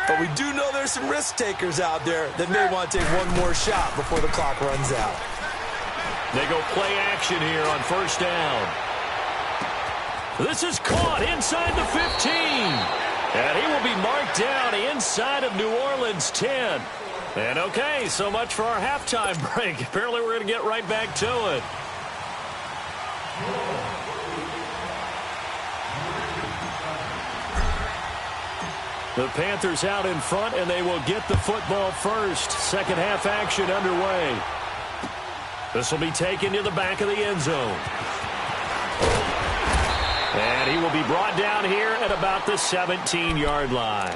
But we do know there's some risk takers out there that may want to take one more shot before the clock runs out. They go play action here on first down. This is caught inside the 15. And he will be marked down inside of New Orleans 10. And okay, so much for our halftime break. Apparently we're going to get right back to it. The Panthers out in front, and they will get the football first. Second half action underway. This will be taken to the back of the end zone. And he will be brought down here at about the 17-yard line.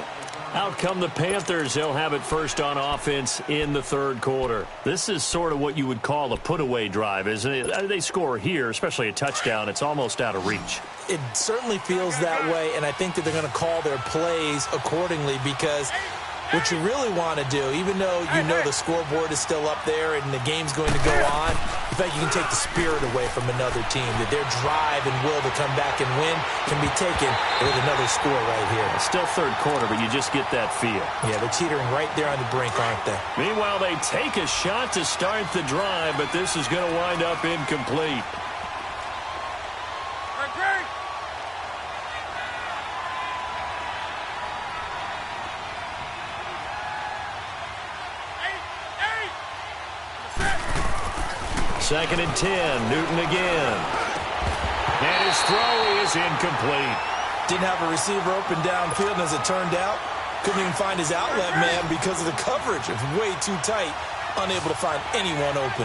Out come the Panthers. They'll have it first on offense in the third quarter. This is sort of what you would call a put-away drive, isn't it? They score here, especially a touchdown. It's almost out of reach. It certainly feels that way, and I think that they're going to call their plays accordingly because what you really want to do, even though you know the scoreboard is still up there and the game's going to go on, in fact, you can take the spirit away from another team, that their drive and will to come back and win can be taken with another score right here. It's still third quarter, but you just get that feel. Yeah, they're teetering right there on the brink, aren't they? Meanwhile, they take a shot to start the drive, but this is going to wind up incomplete. Second and 10, Newton again. And his throw is incomplete. Didn't have a receiver open downfield, and as it turned out, couldn't even find his outlet man because of the coverage. It's way too tight, unable to find anyone open.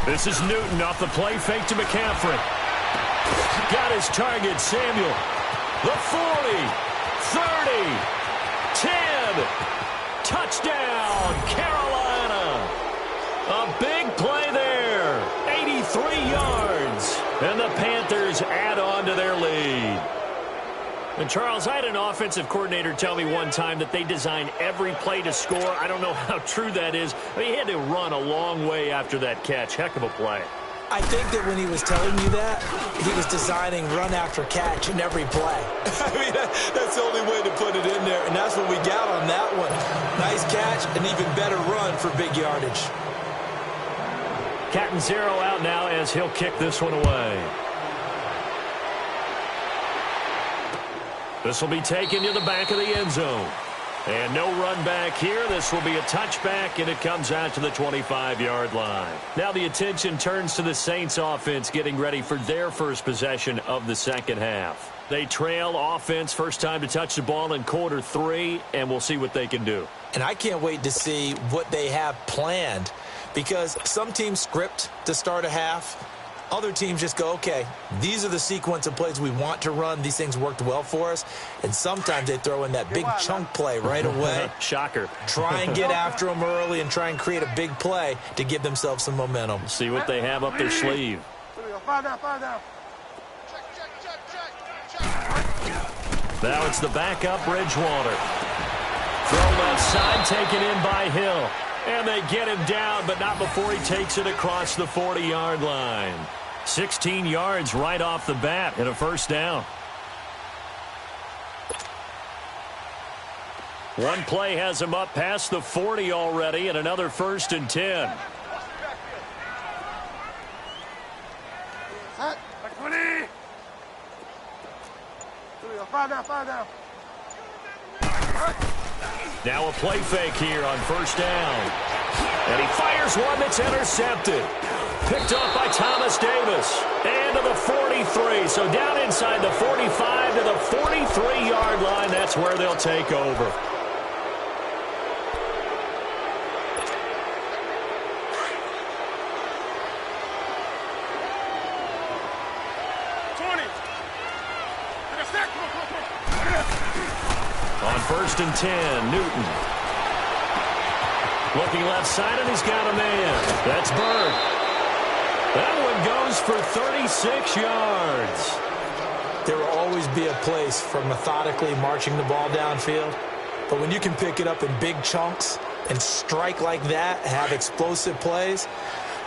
This is Newton off the play fake to McCaffrey. Got his target, Samuel. The 40, 30, 10. Touchdown, Carolina. A big play there. 83 yards. And the Panthers add on to their lead. And, Charles, I had an offensive coordinator tell me one time that they design every play to score. I don't know how true that is. I mean, he had to run a long way after that catch. Heck of a play. I think that when he was telling you that, he was designing run after catch in every play. I mean, that's the only way to put it in there, and that's what we got on that one. Nice catch, an even better run for big yardage. Cat and zero out now as he'll kick this one away. This will be taken to the back of the end zone. And no run back here. This will be a touchback, and it comes out to the 25-yard line. Now the attention turns to the Saints offense getting ready for their first possession of the second half. They trail offense first time to touch the ball in quarter 3, and we'll see what they can do. And I can't wait to see what they have planned, because some teams script to start a half. Other teams just go, okay, these are the sequence of plays we want to run. These things worked well for us. And sometimes they throw in that big chunk play right away. Shocker. Try and get after them early and try and create a big play to give themselves some momentum. See what they have up their sleeve. Now it's the backup Bridgewater. Throw left side, taken in by Hill. And they get him down, but not before he takes it across the 40-yard line. 16 yards right off the bat and a first down. One play has him up past the 40 already, and another 1st and 10. Now a play fake here on first down. And he fires one that's intercepted. Picked up by Thomas Davis. And to the 43. So down inside the 45 to the 43-yard line. That's where they'll take over. On 1st and 10, Newton. Looking left side, and he's got a man. That's Bird. That one goes for 36 yards. There will always be a place for methodically marching the ball downfield. But when you can pick it up in big chunks and strike like that, have explosive plays,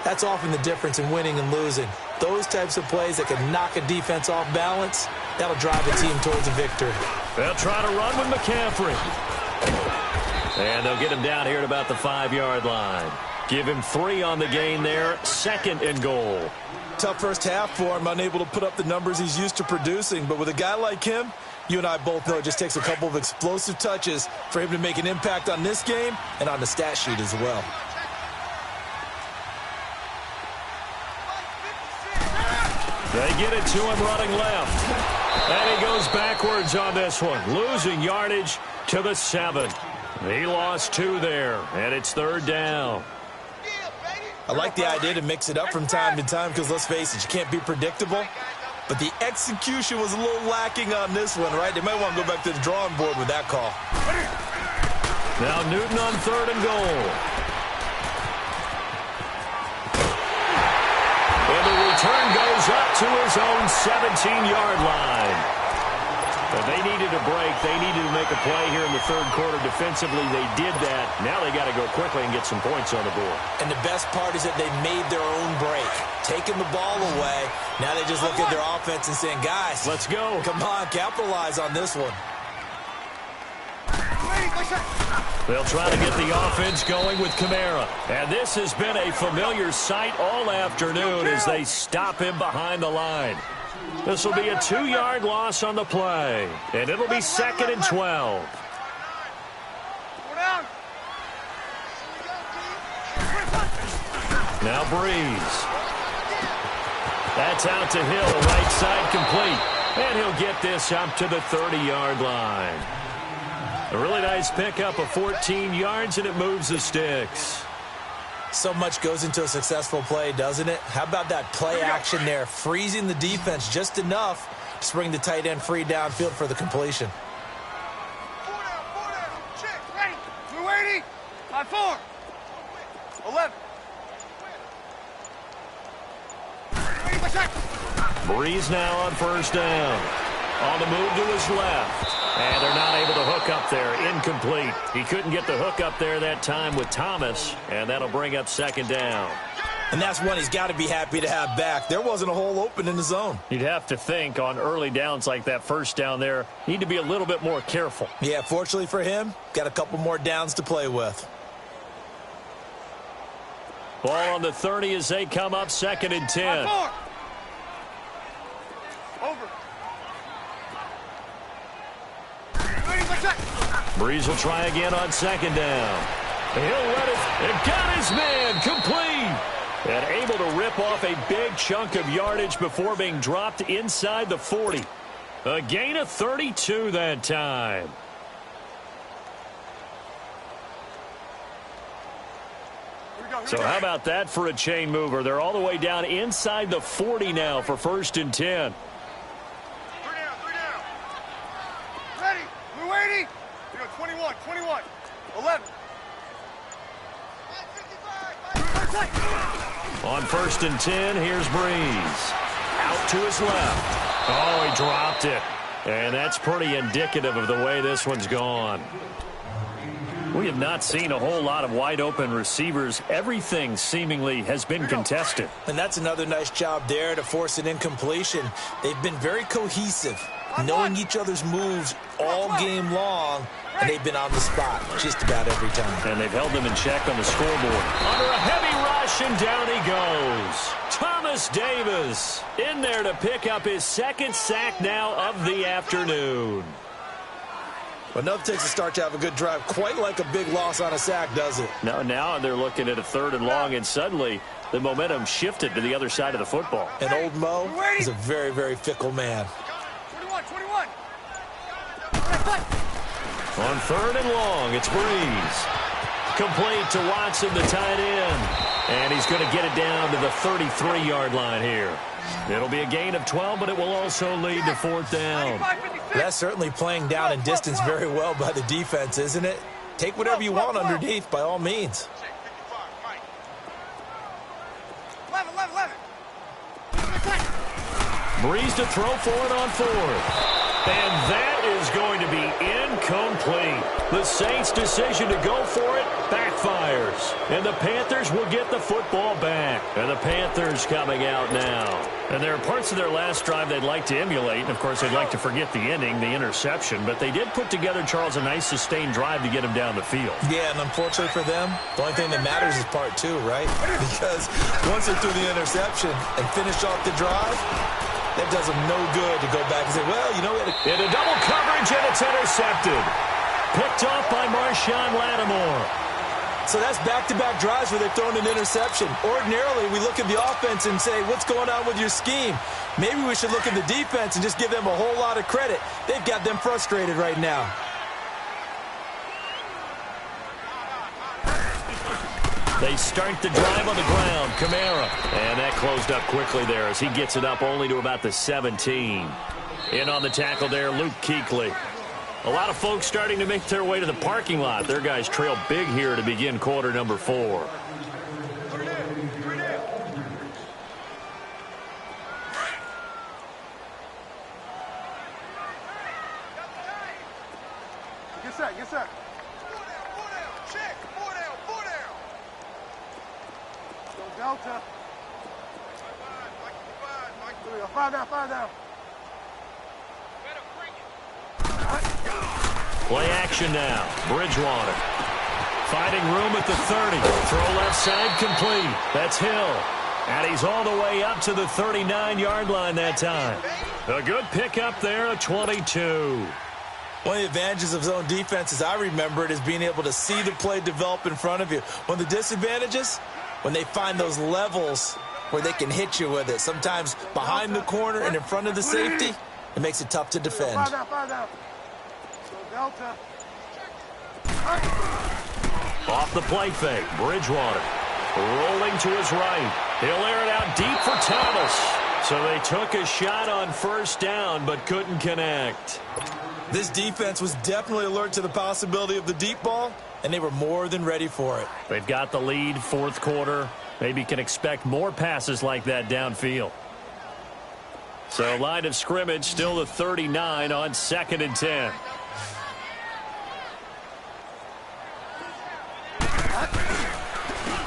that's often the difference in winning and losing. Those types of plays that can knock a defense off balance, that'll drive a team towards a victory. They'll try to run with McCaffrey. And they'll get him down here at about the 5-yard line. Give him 3 on the gain there. 2nd and goal. Tough first half for him, unable to put up the numbers he's used to producing. But with a guy like him, you and I both know it just takes a couple of explosive touches for him to make an impact on this game and on the stat sheet as well. They get it to him running left. And he goes backwards on this one. Losing yardage to the 7. He lost 2 there, and it's 3rd down. I like the idea to mix it up from time to time because, let's face it, you can't be predictable. But the execution was a little lacking on this one, right? They might want to go back to the drawing board with that call. Now Newton on 3rd and goal. And the return goes up to his own 17-yard line. But they needed a break. They needed to make a play here in the 3rd quarter. Defensively, they did that. Now they got to go quickly and get some points on the board. And the best part is that they made their own break. Taking the ball away. Now they just look at their offense and saying, guys, let's go. Come on, capitalize on this one. They'll try to get the offense going with Kamara. And this has been a familiar sight all afternoon as they stop him behind the line. This will be a 2-yard loss on the play. And it'll be 2nd and 12. Now Breeze. That's out to Hill, right side complete. And he'll get this up to the 30-yard line. A really nice pickup of 14 yards, and it moves the sticks. So much goes into a successful play, doesn't it? How about that play action there, freezing the defense just enough to bring the tight end free downfield for the completion. 4 down. Check. Ready. Blue 80. 5-4. 11. Breeze now on first down. On the move to his left. And they're not able to hook up there. Incomplete. He couldn't get the hook up there that time with Thomas, and that'll bring up second down. And that's one he's got to be happy to have back. There wasn't a hole open in the zone. You'd have to think on early downs like that first down there, need to be a little bit more careful. Yeah, fortunately for him, got a couple more downs to play with. Ball on the 30 as they come up, 2nd and 10. Over. Breeze will try again on 2nd down. He'll let it, and got his man, complete. And able to rip off a big chunk of yardage before being dropped inside the 40. A gain of 32 that time. So how about that for a chain mover? They're all the way down inside the 40 now for 1st and 10. 3 down. Ready. Blue 80. 21. 11. On 1st and 10, here's Breeze. Out to his left. Oh, he dropped it. And that's pretty indicative of the way this one's gone. We have not seen a whole lot of wide-open receivers. Everything seemingly has been contested. And that's another nice job there to force an incompletion. They've been very cohesive, knowing each other's moves all game long, and they've been on the spot just about every time. And they've held them in check on the scoreboard. Under a heavy rush, and down he goes. Thomas Davis in there to pick up his 2nd sack now of the afternoon. But enough takes a start to have a good drive. Quite like a big loss on a sack, does it? Now they're looking at a 3rd and long, and suddenly the momentum shifted to the other side of the football. And old Mo is a very, very fickle man. 21. On 3rd and long, it's Breeze. Complete to Watson, the tight end. And he's going to get it down to the 33-yard line here. It'll be a gain of 12, but it will also lead to 4th down. That's certainly playing down in distance very well by the defense, isn't it? Take whatever you want underneath, by all means. 11. Breeze to throw for it on 4th. And that is going to be incomplete. The Saints' decision to go for it backfires. And the Panthers will get the football back. And the Panthers coming out now. And there are parts of their last drive they'd like to emulate. And, of course, they'd like to forget the ending, the interception. But they did put together, Charles, a nice sustained drive to get him down the field. Yeah, and unfortunately for them, the only thing that matters is part 2, right? Because once they threw the interception and finished off the drive, that does them no good to go back and say, well, you know what? In a double coverage, and it's intercepted. Picked off by Marshawn Lattimore. So that's back-to-back drives where they've thrown an interception. Ordinarily, we look at the offense and say, what's going on with your scheme? Maybe we should look at the defense and just give them a whole lot of credit. They've got them frustrated right now. They start the drive on the ground. Kamara. And that closed up quickly there as he gets it up only to about the 17. In on the tackle there, Luke Kuechly. A lot of folks starting to make their way to the parking lot. Their guys trail big here to begin quarter number 4. Yes, sir. 4 down. Check. 4 down. Go Delta. 5 down. Play action now. Bridgewater. Finding room at the 30. Throw left side complete. That's Hill. And he's all the way up to the 39-yard line that time. A good pickup there at 22. One of the advantages of zone defense, as I remember it, is being able to see the play develop in front of you. One of the disadvantages, when they find those levels where they can hit you with it, sometimes behind the corner and in front of the safety, it makes it tough to defend. 5 down. So Delta. Off the play fake, Bridgewater rolling to his right. He'll air it out deep for Thomas. So they took a shot on first down but couldn't connect. This defense was definitely alert to the possibility of the deep ball, and they were more than ready for it. They've got the lead, fourth quarter. Maybe can expect more passes like that downfield. So line of scrimmage still the 39 on 2nd and 10.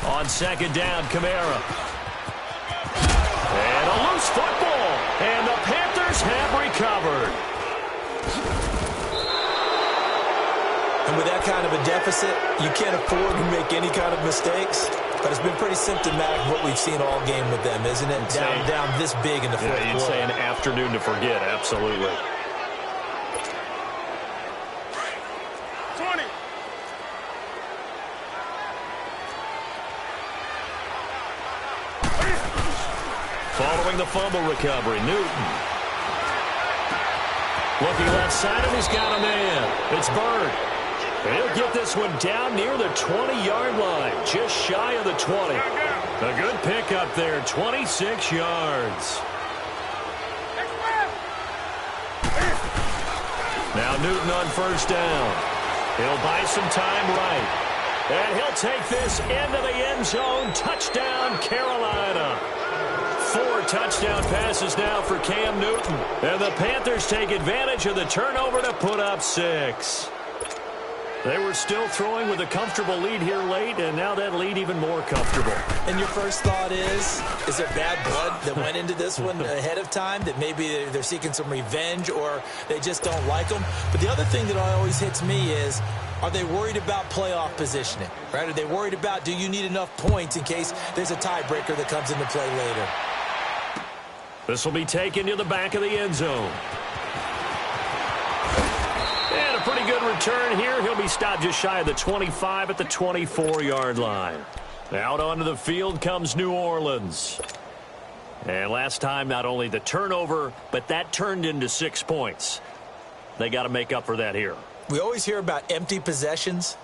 On 2nd down, Kamara. And a loose football. And the Panthers have recovered. And with that kind of a deficit, you can't afford to make any kind of mistakes. But it's been pretty symptomatic of what we've seen all game with them, isn't it? Down this big in the fourth quarter. You'd say an afternoon to forget, absolutely. 20. Following the fumble recovery, Newton. Looking left side, and he's got a man. It's Bird. He'll get this one down near the 20-yard line, just shy of the 20. A good pickup there, 26 yards. Now Newton on first down. He'll buy some time right. And he'll take this into the end zone. Touchdown, Carolina. 4 touchdown passes now for Cam Newton. And the Panthers take advantage of the turnover to put up 6. They were still throwing with a comfortable lead here late, and now that lead even more comfortable. And your first thought is there bad blood that went into this one ahead of time, that maybe they're seeking some revenge or they just don't like them? But the other thing that always hits me is, are they worried about playoff positioning? Right? Are they worried about, do you need enough points in case there's a tiebreaker that comes into play later? This will be taken to the back of the end zone. And a pretty good return here. He'll be stopped just shy of the 25 at the 24-yard line. Out onto the field comes New Orleans. And last time, not only the turnover, but that turned into 6 points. They got to make up for that here. We always hear about empty possessions,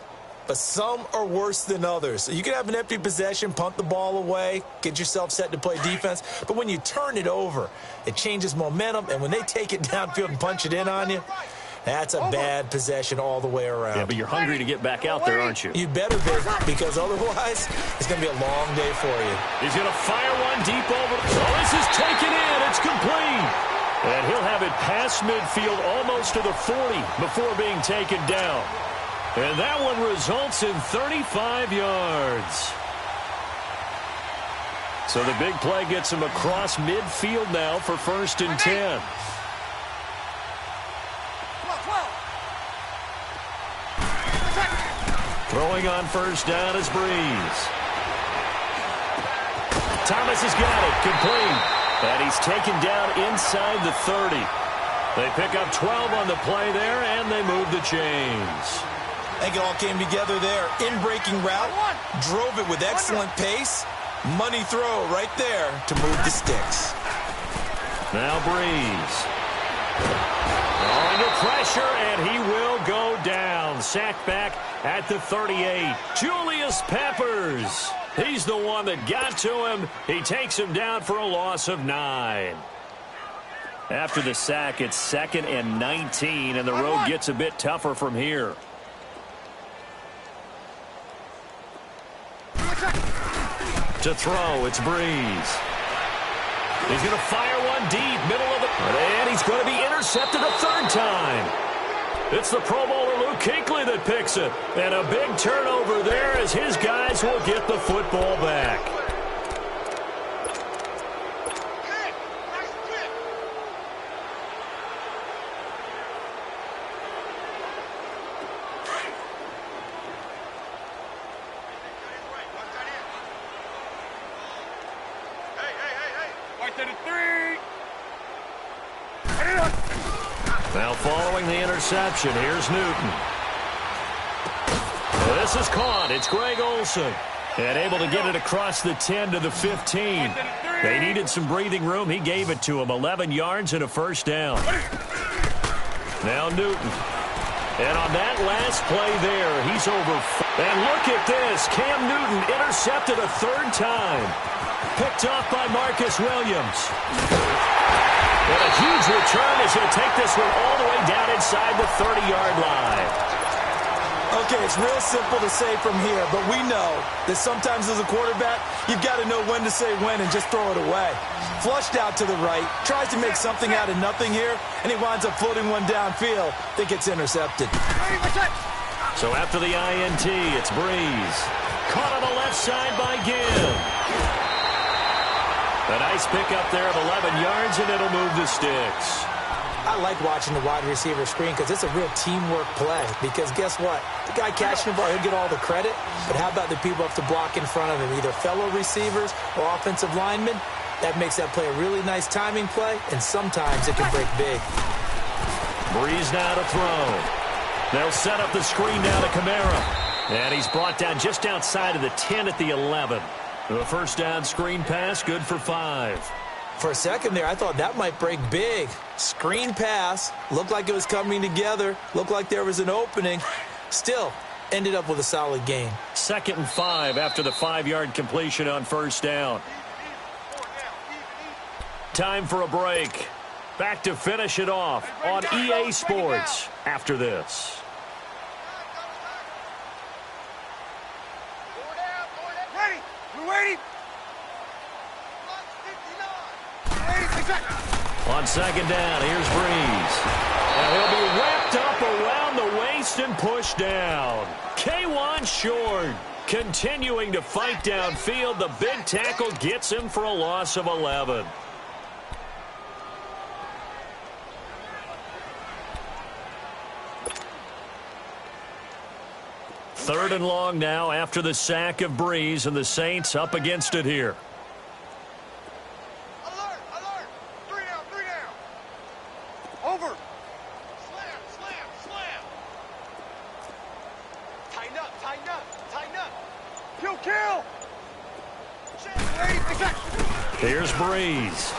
but some are worse than others. So you can have an empty possession, punt the ball away, get yourself set to play defense. But when you turn it over, it changes momentum. And when they take it downfield and punch it in on you, that's a bad possession all the way around. Yeah, but you're hungry to get back out there, aren't you? You better be, because otherwise it's going to be a long day for you. He's going to fire one deep over. Oh, this is taken in. It's complete. And he'll have it past midfield almost to the 40 before being taken down. And that one results in 35 yards. So the big play gets him across midfield now for 1st and 10. Throwing on first down is Breeze. Thomas has got it, complete. And he's taken down inside the 30. They pick up 12 on the play there, and they move the chains. I think it all came together there. In-breaking route, drove it with excellent pace. Money throw right there to move the sticks. Now Breeze. Under pressure, and he will go down. Sacked back at the 38. Julius Peppers. He's the one that got to him. He takes him down for a loss of 9. After the sack, it's 2nd and 19, and the road gets a bit tougher from here. To throw, it's Breeze. He's going to fire one deep, middle of the... And he's going to be intercepted a 3rd time. It's the Pro Bowler Luke Kuechly that picks it. And a big turnover there as his guys will get the football back. Now following the interception, here's Newton. This is caught. It's Greg Olsen. And able to get it across the 10 to the 15. They needed some breathing room. He gave it to him. 11 yards and a 1st down. Now Newton. And on that last play there, he's over. And look at this. Cam Newton intercepted a third time. Picked off by Marcus Williams. And a huge return as he'll take this one all the way down inside the 30-yard line. Okay, it's real simple to say from here, but we know that sometimes as a quarterback, you've got to know when to say when and just throw it away. Flushed out to the right, tries to make something out of nothing here, and he winds up floating one downfield that gets intercepted. So after the INT, it's Breeze. Caught on the left side by Gibb. A nice pickup there of 11 yards, and it'll move the sticks. I like watching the wide receiver screen because it's a real teamwork play. Because guess what? The guy catching the ball, he'll get all the credit. But how about the people who have to block in front of him, either fellow receivers or offensive linemen? That makes that play a really nice timing play, and sometimes it can break big. Breeze now to throw. They'll set up the screen down to Kamara. And he's brought down just outside of the 10 at the 11. The first down screen pass, good for 5. For a second there, I thought that might break big. Screen pass, looked like it was coming together, looked like there was an opening. Still, ended up with a solid gain. 2nd and 5 after the 5-yard completion on first down. Time for a break. Back to finish it off on EA Sports after this. Ready? You ready? On 2nd down, here's Breeze. And he'll be wrapped up around the waist and pushed down. K1 Short continuing to fight downfield. The big tackle gets him for a loss of 11. Third and long now after the sack of Breeze, and the Saints up against it here. Alert, alert. 3 down. Over. Slam, slam, slam. Tighten up, tighten up, tighten up. Kill, kill. Here's Breeze.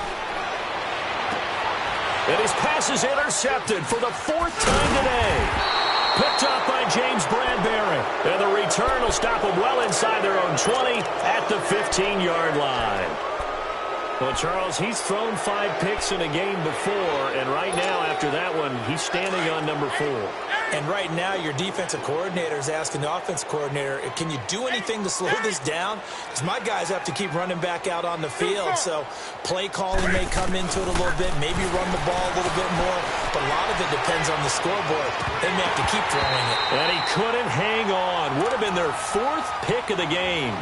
And his pass is intercepted for the 4th time today. Picked off by James Bradbury. And the return will stop them well inside their own 20 at the 15-yard line. Well, Charles, he's thrown 5 picks in a game before, and right now after that one, he's standing on number 4. And right now, your defensive coordinator is asking the offensive coordinator, can you do anything to slow this down? Because my guys have to keep running back out on the field. So play calling may come into it a little bit, maybe run the ball a little bit more. But a lot of it depends on the scoreboard. They may have to keep throwing it. And he couldn't hang on. Would have been their 4th pick of the game.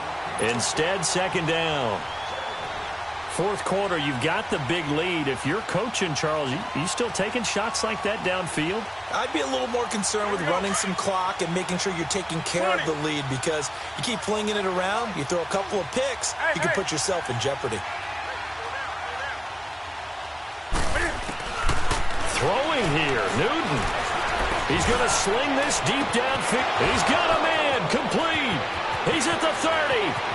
Instead, 2nd down. 4th quarter, you've got the big lead. If you're coaching, Charles, you still taking shots like that downfield? I'd be a little more concerned with running some clock and making sure you're taking care of the lead, because you keep flinging it around, you throw a couple of picks, you can put yourself in jeopardy. Throwing here, Newton. He's going to sling this deep downfield. He's got a man, complete. He's at the 30.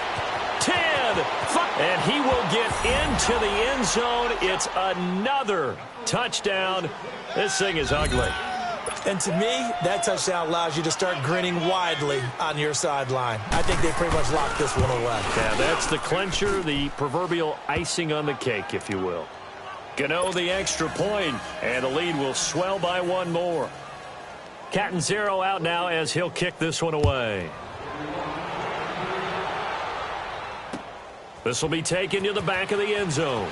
10, 5, and he will get into the end zone. It's another touchdown. This thing is ugly. And to me, that touchdown allows you to start grinning widely on your sideline. I think they pretty much locked this one away. Yeah, that's the clincher, the proverbial icing on the cake, if you will. Gano the extra point, and the lead will swell by 1 more. Catanzaro out now as he'll kick this one away. This will be taken to the back of the end zone.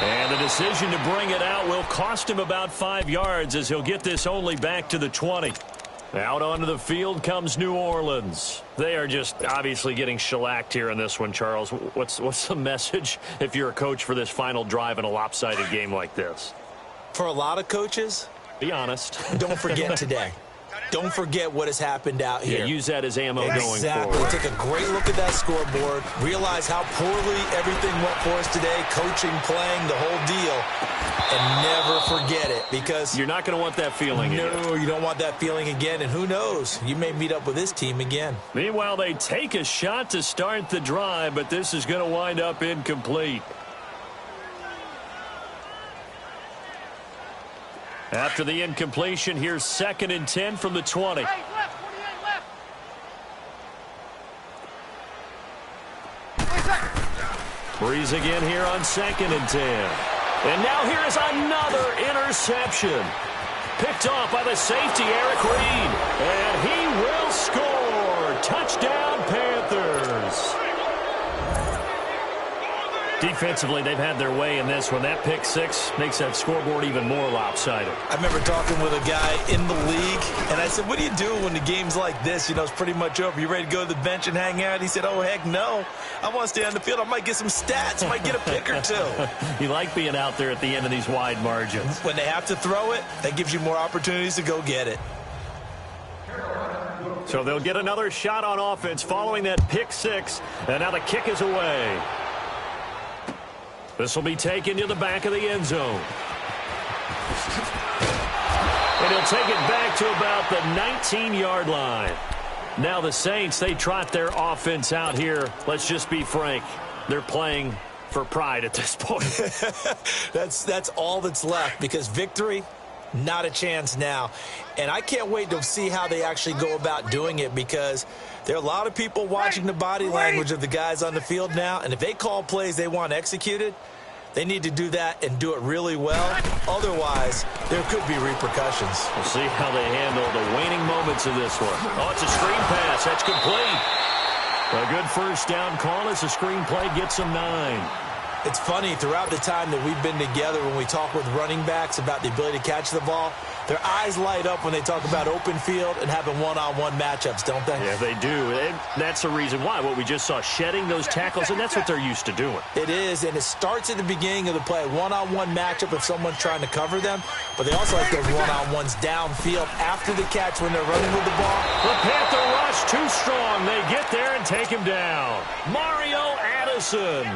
And the decision to bring it out will cost him about 5 yards, as he'll get this only back to the 20. Out onto the field comes New Orleans. They are just obviously getting shellacked here in this one, Charles. What's the message if you're a coach for this final drive in a lopsided game like this? For a lot of coaches, be honest. Don't forget today. Don't forget what has happened out here. Yeah, use that as ammo going forward. Exactly. Take a great look at that scoreboard. Realize how poorly everything went for us today. Coaching, playing, the whole deal. And never forget it, because you're not going to want that feeling again. No, you don't want that feeling again. And who knows? You may meet up with this team again. Meanwhile, they take a shot to start the drive, but this is going to wind up incomplete. After the incompletion, here's 2nd and 10 from the 20. Hey, left, 48 left. Breeze again here on 2nd and 10. And now here is another interception. Picked off by the safety, Eric Reed. And he will score. Touchdown, Panthers. Defensively, they've had their way in this one. That pick six makes that scoreboard even more lopsided. I remember talking with a guy in the league, and I said, what do you do when the game's like this? You know, it's pretty much over. You ready to go to the bench and hang out? He said, oh, heck no. I want to stay on the field. I might get some stats. Might get a pick or two. You like being out there at the end of these wide margins. When they have to throw it, that gives you more opportunities to go get it. So they'll get another shot on offense following that pick six, and now the kick is away. This will be taken to the back of the end zone. And he'll take it back to about the 19-yard line. Now the Saints, they trot their offense out here. Let's just be frank. They're playing for pride at this point. That's all that's left, because victory, not a chance now. And I can't wait to see how they actually go about doing it, because there are a lot of people watching the body language of the guys on the field now, and if they call plays they want executed, they need to do that and do it really well. Otherwise, there could be repercussions. We'll see how they handle the waning moments of this one. Oh, it's a screen pass. That's complete. A good first down call as the screen play gets them 9. It's funny, throughout the time that we've been together, when we talk with running backs about the ability to catch the ball, their eyes light up when they talk about open field and having one-on-one matchups, don't they? Yeah, they do. And that's the reason why. What we just saw, shedding those tackles, and that's what they're used to doing. It is, and it starts at the beginning of the play. One-on-one matchup if someone's trying to cover them, but they also like those one-on-ones downfield after the catch when they're running with the ball. The Panther rush too strong. They get there and take him down. Mario Addison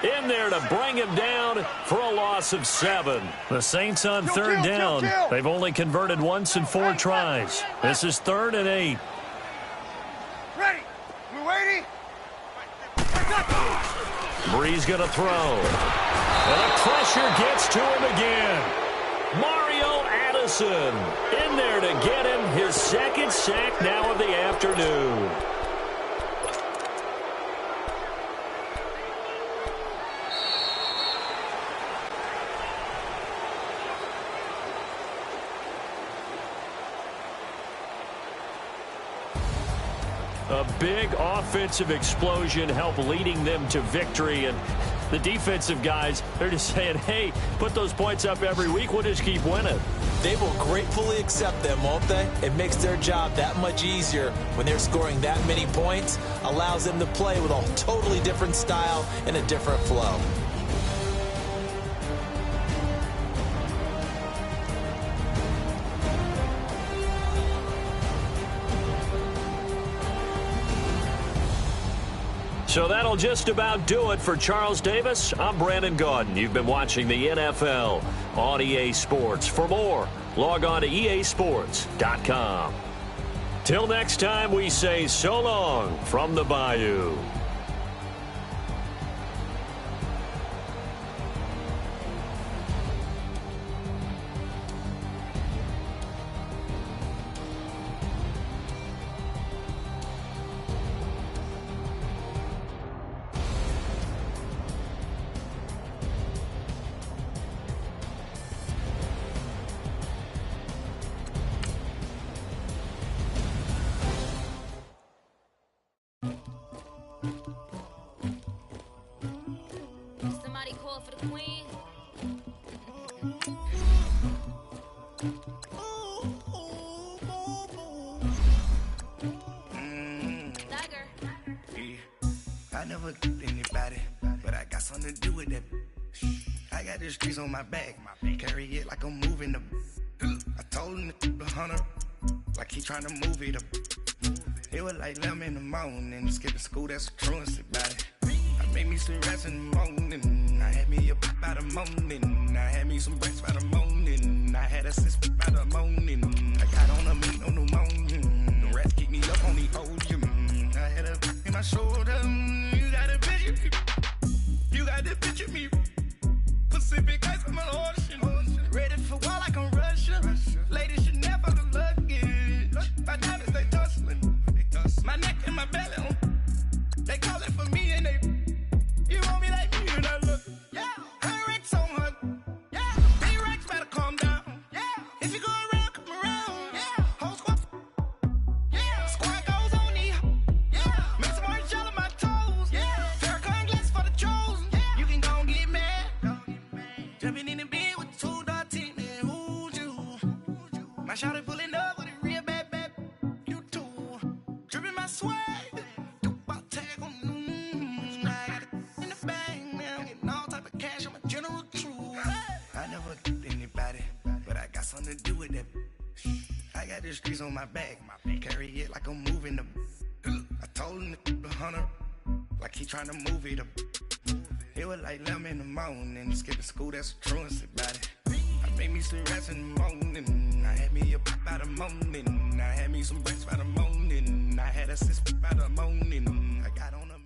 in there to bring him down for a loss of 7. The Saints on third down. They've only converted once in 4 tries. This is 3rd and 8. Ready. We waiting? Breeze going to throw. And the pressure gets to him again. Mario Addison in there to get him his 2nd sack now of the afternoon. A big offensive explosion helped leading them to victory. And the defensive guys, they're just saying, hey, put those points up every week. We'll just keep winning. They will gratefully accept them, won't they? It makes their job that much easier when they're scoring that many points. Allows them to play with a totally different style and a different flow. So that'll just about do it for Charles Davis. I'm Brandon Gaudin. You've been watching the NFL on EA Sports. For more, log on to easports.com. Till next time, we say so long from the Bayou. Somebody call for the queen. Tiger. I never anybody, but I got something to do with that. I got the streets on my back, carry it like I'm moving the. I told him the hunter, like he trying to move it up. It was like 11 in the morning, skipping school, that's a truancy about it. I made me some rats in the morning, I had me a pop by the morning, I had me some breaks by the morning, I had a sis by the morning, I got on a meat on the morning, the rats keep me up on the podium, I had a in my shoulder, you got a picture me, you got the picture me, Pacific ice on my ocean, ready for war like I'm Russian, got something to do with that. I got the streets on my back. Carry it like I'm moving the. I told him the hunter, like he trying to move it up. It was like 11 in the morning. Skipping school, that's a truancy about it. I made me some rats in the morning. I had me a pop by the morning. I had me some breaks by the morning. I had a sis by the morning. I got on them.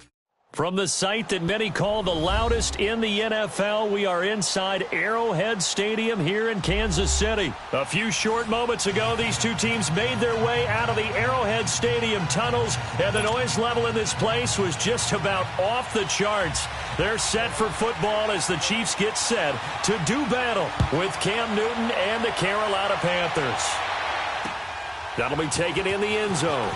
From the site that many call the loudest in the NFL, we are inside Arrowhead Stadium here in Kansas City. A few short moments ago, these two teams made their way out of the Arrowhead Stadium tunnels, and the noise level in this place was just about off the charts. They're set for football as the Chiefs get set to do battle with Cam Newton and the Carolina Panthers. That'll be taken in the end zone.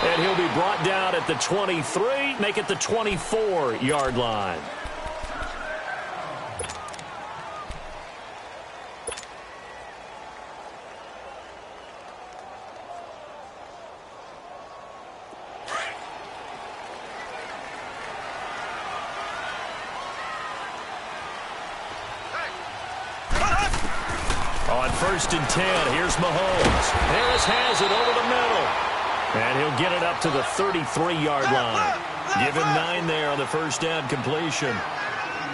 And he'll be brought down at the 23, make it the 24-yard line. On 1st and 10, here's Mahomes. Harris has it over the middle. And he'll get it up to the 33-yard line. Give him 9 there on the first down completion.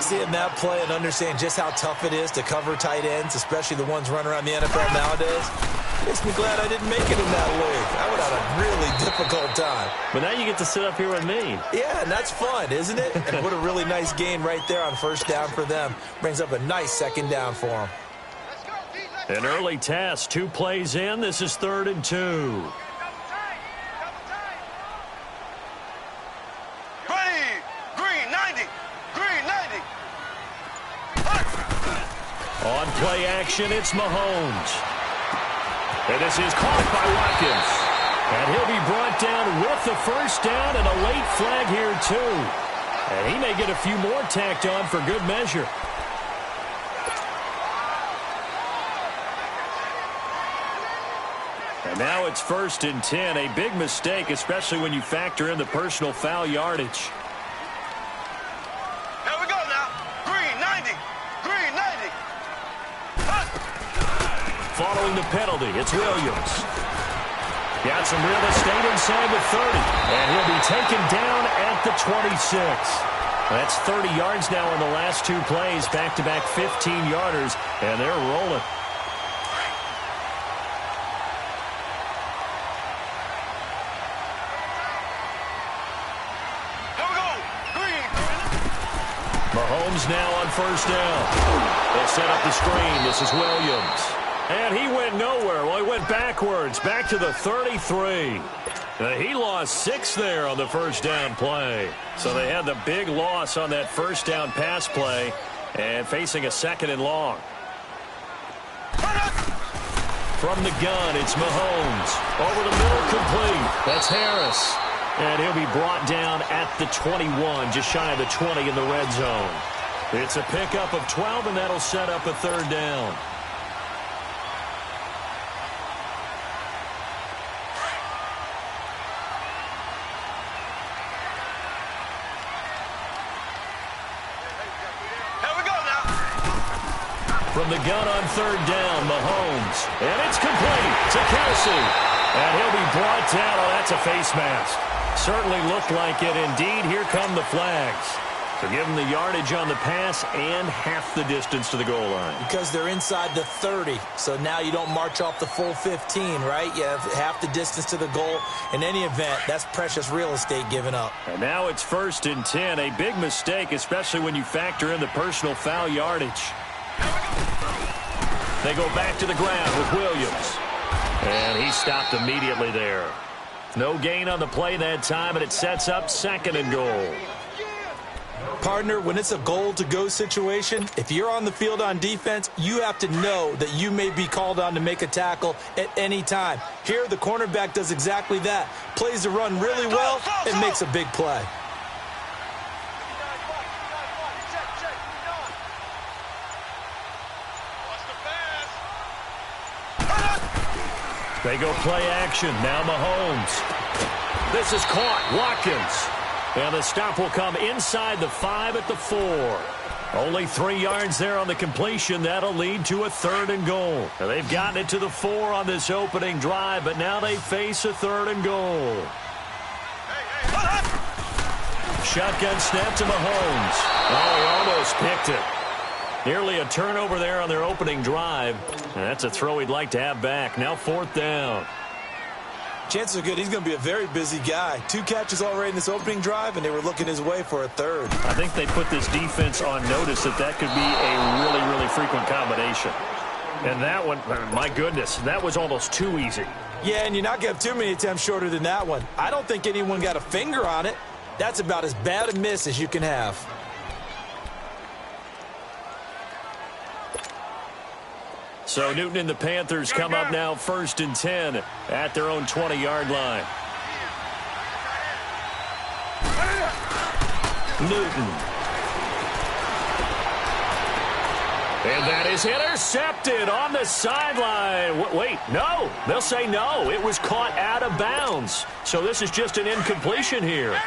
Seeing that play and understand just how tough it is to cover tight ends, especially the ones running around the NFL nowadays, makes me glad I didn't make it in that league. I would have had a really difficult time. But now you get to sit up here with me. Yeah, and that's fun, isn't it? And what a really nice gain right there on first down for them. Brings up a nice second down for them. An early test, 2 plays in. This is 3rd and 2. On play action, it's Mahomes. And this is caught by Watkins. And he'll be brought down with the first down and a late flag here, too. And he may get a few more tacked on for good measure. And now it's 1st and 10. A big mistake, especially when you factor in the personal foul yardage. Following the penalty, it's Williams. Got some real estate inside the 30. And he'll be taken down at the 26. That's 30 yards now in the last 2 plays. Back-to-back 15-yarders, and they're rolling. Mahomes now on first down. They'll set up the screen. This is Williams. And he went nowhere. Well, he went backwards, back to the 33. He lost 6 there on the first down play. So they had the big loss on that first down pass play and facing a 2nd and long. From the gun, it's Mahomes. Over the middle, complete. That's Harris. And he'll be brought down at the 21, just shy of the 20 in the red zone. It's a pickup of 12, and that'll set up a 3rd down. From the gun on 3rd down, Mahomes. And it's complete to Kelsey. And he'll be brought down. Oh, that's a face mask. Certainly looked like it. Indeed, here come the flags. So give them the yardage on the pass and half the distance to the goal line. Because they're inside the 30, so now you don't march off the full 15, right? You have half the distance to the goal. In any event, that's precious real estate given up. And now it's 1st and 10. A big mistake, especially when you factor in the personal foul yardage. They go back to the ground with Williams. And he stopped immediately there. No gain on the play that time, and it sets up 2nd and goal. Partner, when it's a goal-to-go situation, if you're on the field on defense, you have to know that you may be called on to make a tackle at any time. Here, the cornerback does exactly that. Plays the run really well and makes a big play. They go play action. Now Mahomes. This is caught. Watkins. And the stop will come inside the 5 at the 4. Only 3 yards there on the completion. That'll lead to a 3rd and goal. Now, they've gotten it to the 4 on this opening drive, but now they face a 3rd and goal. Shotgun snap to Mahomes. Oh, he almost picked it. Nearly a turnover there on their opening drive. And that's a throw he'd like to have back. Now 4th down. Chances are good he's going to be a very busy guy. 2 catches already in this opening drive, and they were looking his way for a 3rd. I think they put this defense on notice that could be a really, really frequent combination. And that one, my goodness, that was almost too easy. Yeah, and you're not going to have too many attempts shorter than that one. I don't think anyone got a finger on it. That's about as bad a miss as you can have. So Newton and the Panthers come up now 1st and 10 at their own 20-yard line. Newton. And that is intercepted on the sideline. Wait, no. They'll say no. It was caught out of bounds. So this is just an incompletion here.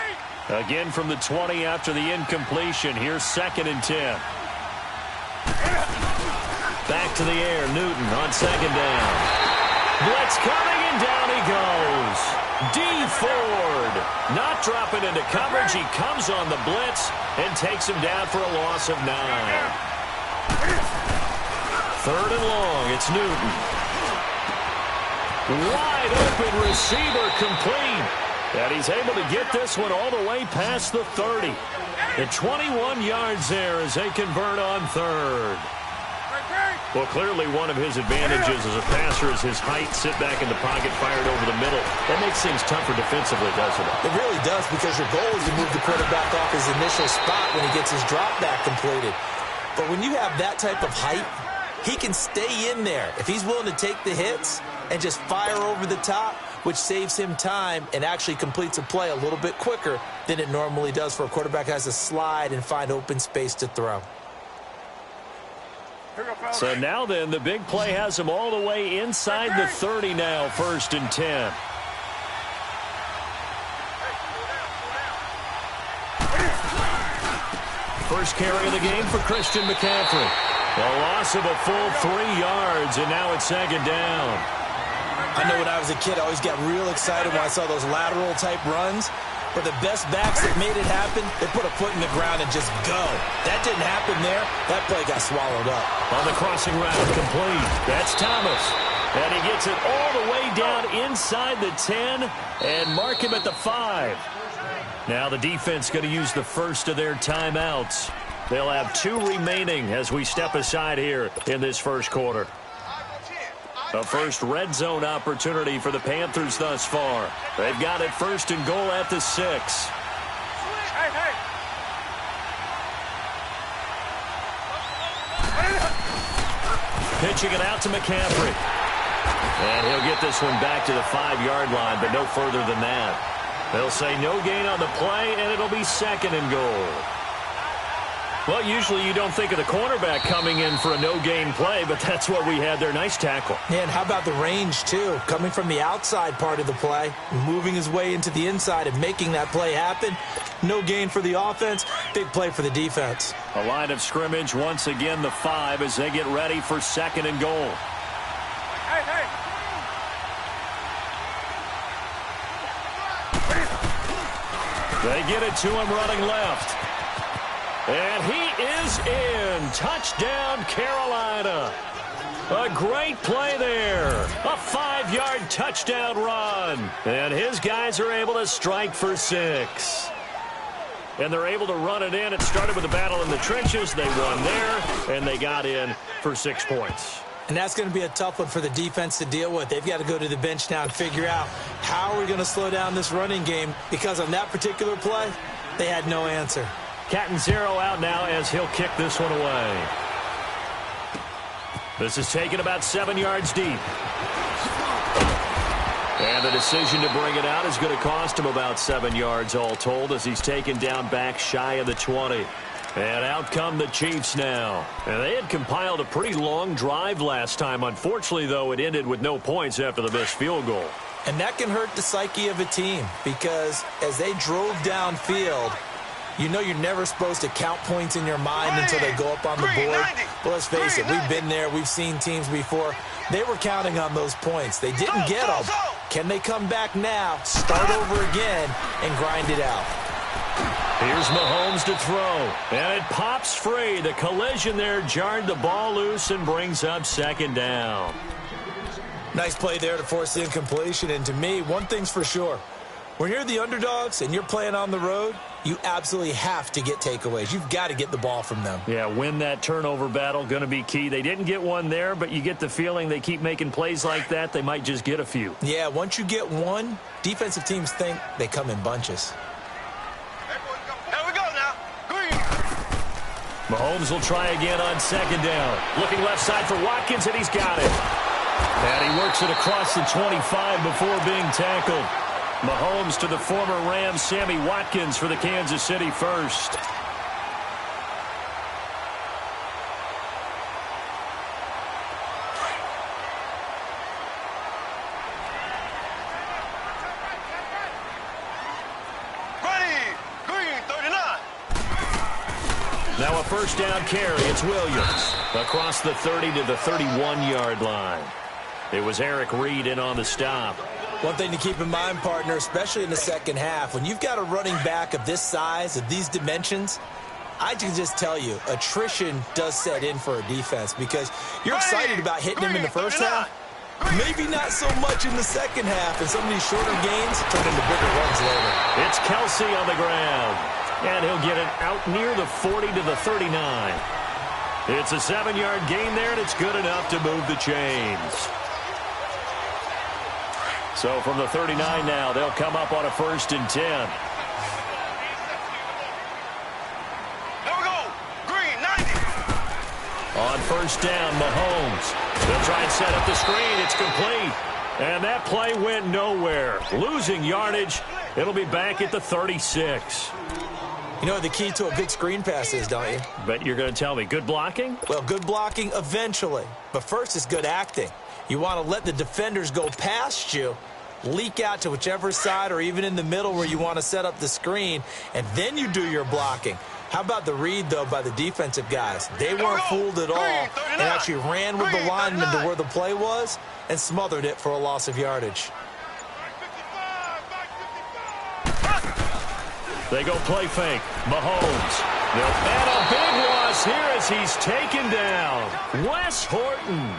Again from the 20 after the incompletion. Here's 2nd and 10. Back to the air, Newton on 2nd down. Blitz coming, and down he goes. D. Ford not dropping into coverage. He comes on the blitz and takes him down for a loss of 9. 3rd and long, it's Newton. Wide open receiver complete. And he's able to get this one all the way past the 30. And 21 yards there as they convert on 3rd. Well, clearly one of his advantages as a passer is his height, sit back in the pocket, fired over the middle. That makes things tougher defensively, doesn't it? It really does, because your goal is to move the quarterback off his initial spot when he gets his drop back completed. But when you have that type of height, he can stay in there if he's willing to take the hits and just fire over the top, which saves him time and actually completes a play a little bit quicker than it normally does for a quarterback who has to slide and find open space to throw. So now then, the big play has him all the way inside the 30 now, 1st and 10. First carry of the game for Christian McCaffrey. A loss of a full 3 yards, and now it's 2nd down. I know when I was a kid, I always got real excited when I saw those lateral-type runs. But the best backs that made it happen, they put a foot in the ground and just go. That didn't happen there. That play got swallowed up. On the crossing route, complete. That's Thomas. And he gets it all the way down inside the 10 and mark him at the 5. Now the defense going to use the first of their timeouts. They'll have 2 remaining as we step aside here in this first quarter. A first red zone opportunity for the Panthers thus far. They've got it 1st and goal at the 6. Pitching it out to McCaffrey. And he'll get this one back to the 5-yard line, but no further than that. They'll say no gain on the play, and it'll be 2nd and goal. Well, usually you don't think of the cornerback coming in for a no-gain play, but that's what we had there. Nice tackle. Yeah, and how about the range, too? Coming from the outside part of the play, moving his way into the inside and making that play happen. No gain for the offense, big play for the defense. A line of scrimmage, once again, the 5 as they get ready for 2nd and goal. They get it to him running left. And he is in. Touchdown, Carolina. A great play there. A 5-yard touchdown run. And his guys are able to strike for 6. And they're able to run it in. It started with a battle in the trenches. They won there, and they got in for 6 points. And that's going to be a tough one for the defense to deal with. They've got to go to the bench now and figure out how are we going to slow down this running game, because on that particular play, they had no answer. Cat and 0 out now as he'll kick this one away. This is taken about 7 yards deep. And the decision to bring it out is going to cost him about 7 yards all told as he's taken down back shy of the 20. And out come the Chiefs now. And they had compiled a pretty long drive last time. Unfortunately, though, it ended with no points after the missed field goal. And that can hurt the psyche of a team, because as they drove downfield, You know you're never supposed to count points in your mind until they go up on the board. But let's face it, we've been there. We've seen teams before. They were counting on those points. They didn't get them. Can they come back now, start over again, and grind it out? Here's Mahomes to throw, and it pops free. The collision there jarred the ball loose and brings up second down. Nice play there to force the incompletion, and to me, one thing's for sure. When you're the underdogs and you're playing on the road, you absolutely have to get takeaways. You've got to get the ball from them. Yeah, win that turnover battle, going to be key. They didn't get one there, but you get the feeling they keep making plays like that, they might just get a few. Yeah, once you get one, defensive teams think they come in bunches. Here we go now. Green. Mahomes will try again on second down. Looking left side for Watkins, and he's got it. And he works it across the 25 before being tackled. Mahomes to the former Rams, Sammy Watkins for the Kansas City first. Now a first down carry. It's Williams across the 30 to the 31-yard line. It was Eric Reed in on the stop. One thing to keep in mind, partner, especially in the second half, when you've got a running back of this size, of these dimensions, I can just tell you, attrition does set in for a defense because you're excited about hitting him in the first half. Maybe not so much in the second half, and some of these shorter gains turn into bigger runs later. It's Kelsey on the ground, and he'll get it out near the 40 to the 39. It's a 7-yard gain there, and it's good enough to move the chains. So from the 39 now, they'll come up on a 1st and 10. There we go. Green, 90. On first down, Mahomes. They'll try and set up the screen. It's complete. And that play went nowhere. Losing yardage. It'll be back at the 36. You know what the key to a good screen pass is, don't you? But you're going to tell me, good blocking? Well, good blocking eventually. But first is good acting. You want to let the defenders go past you, leak out to whichever side or even in the middle where you want to set up the screen, and then you do your blocking. How about the read, though, by the defensive guys? They weren't fooled at all and actually ran with the lineman to where the play was and smothered it for a loss of yardage. They go play fake. Mahomes. And a big loss here as he's taken down. Wes Horton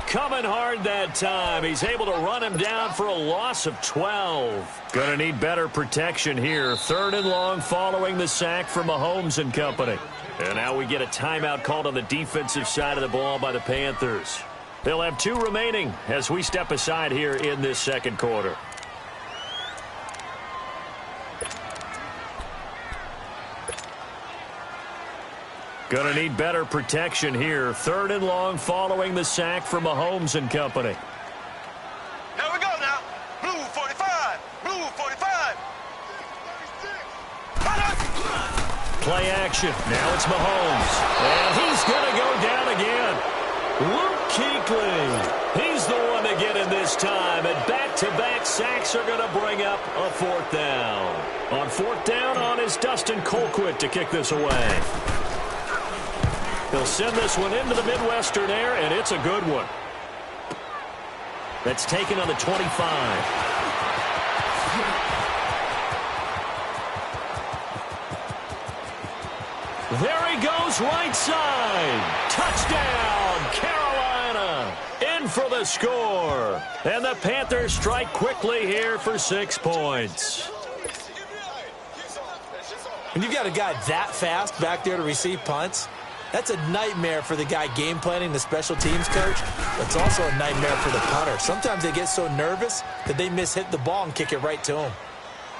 coming hard that time. He's able to run him down for a loss of 12. Going to need better protection here. 3rd and long following the sack from Mahomes and company. And now we get a timeout called on the defensive side of the ball by the Panthers. They'll have 2 remaining as we step aside here in this second quarter. Going to need better protection here. 3rd and long following the sack from Mahomes and company. Here we go now. Blue 45. Blue 45. Play action. Now it's Mahomes. And he's going to go down again. Luke Kuechly. He's the one to get in this time. And back-to-back sacks are going to bring up a 4th down. On 4th down on is Dustin Colquitt to kick this away. He'll send this one into the Midwestern air, and it's a good one. That's taken on the 25. There he goes, right side. Touchdown, Carolina. In for the score. And the Panthers strike quickly here for 6 points. When you've got a guy that fast back there to receive punts, that's a nightmare for the guy game planning, the special teams coach. But it's also a nightmare for the punter. Sometimes they get so nervous that they hit the ball and kick it right to him.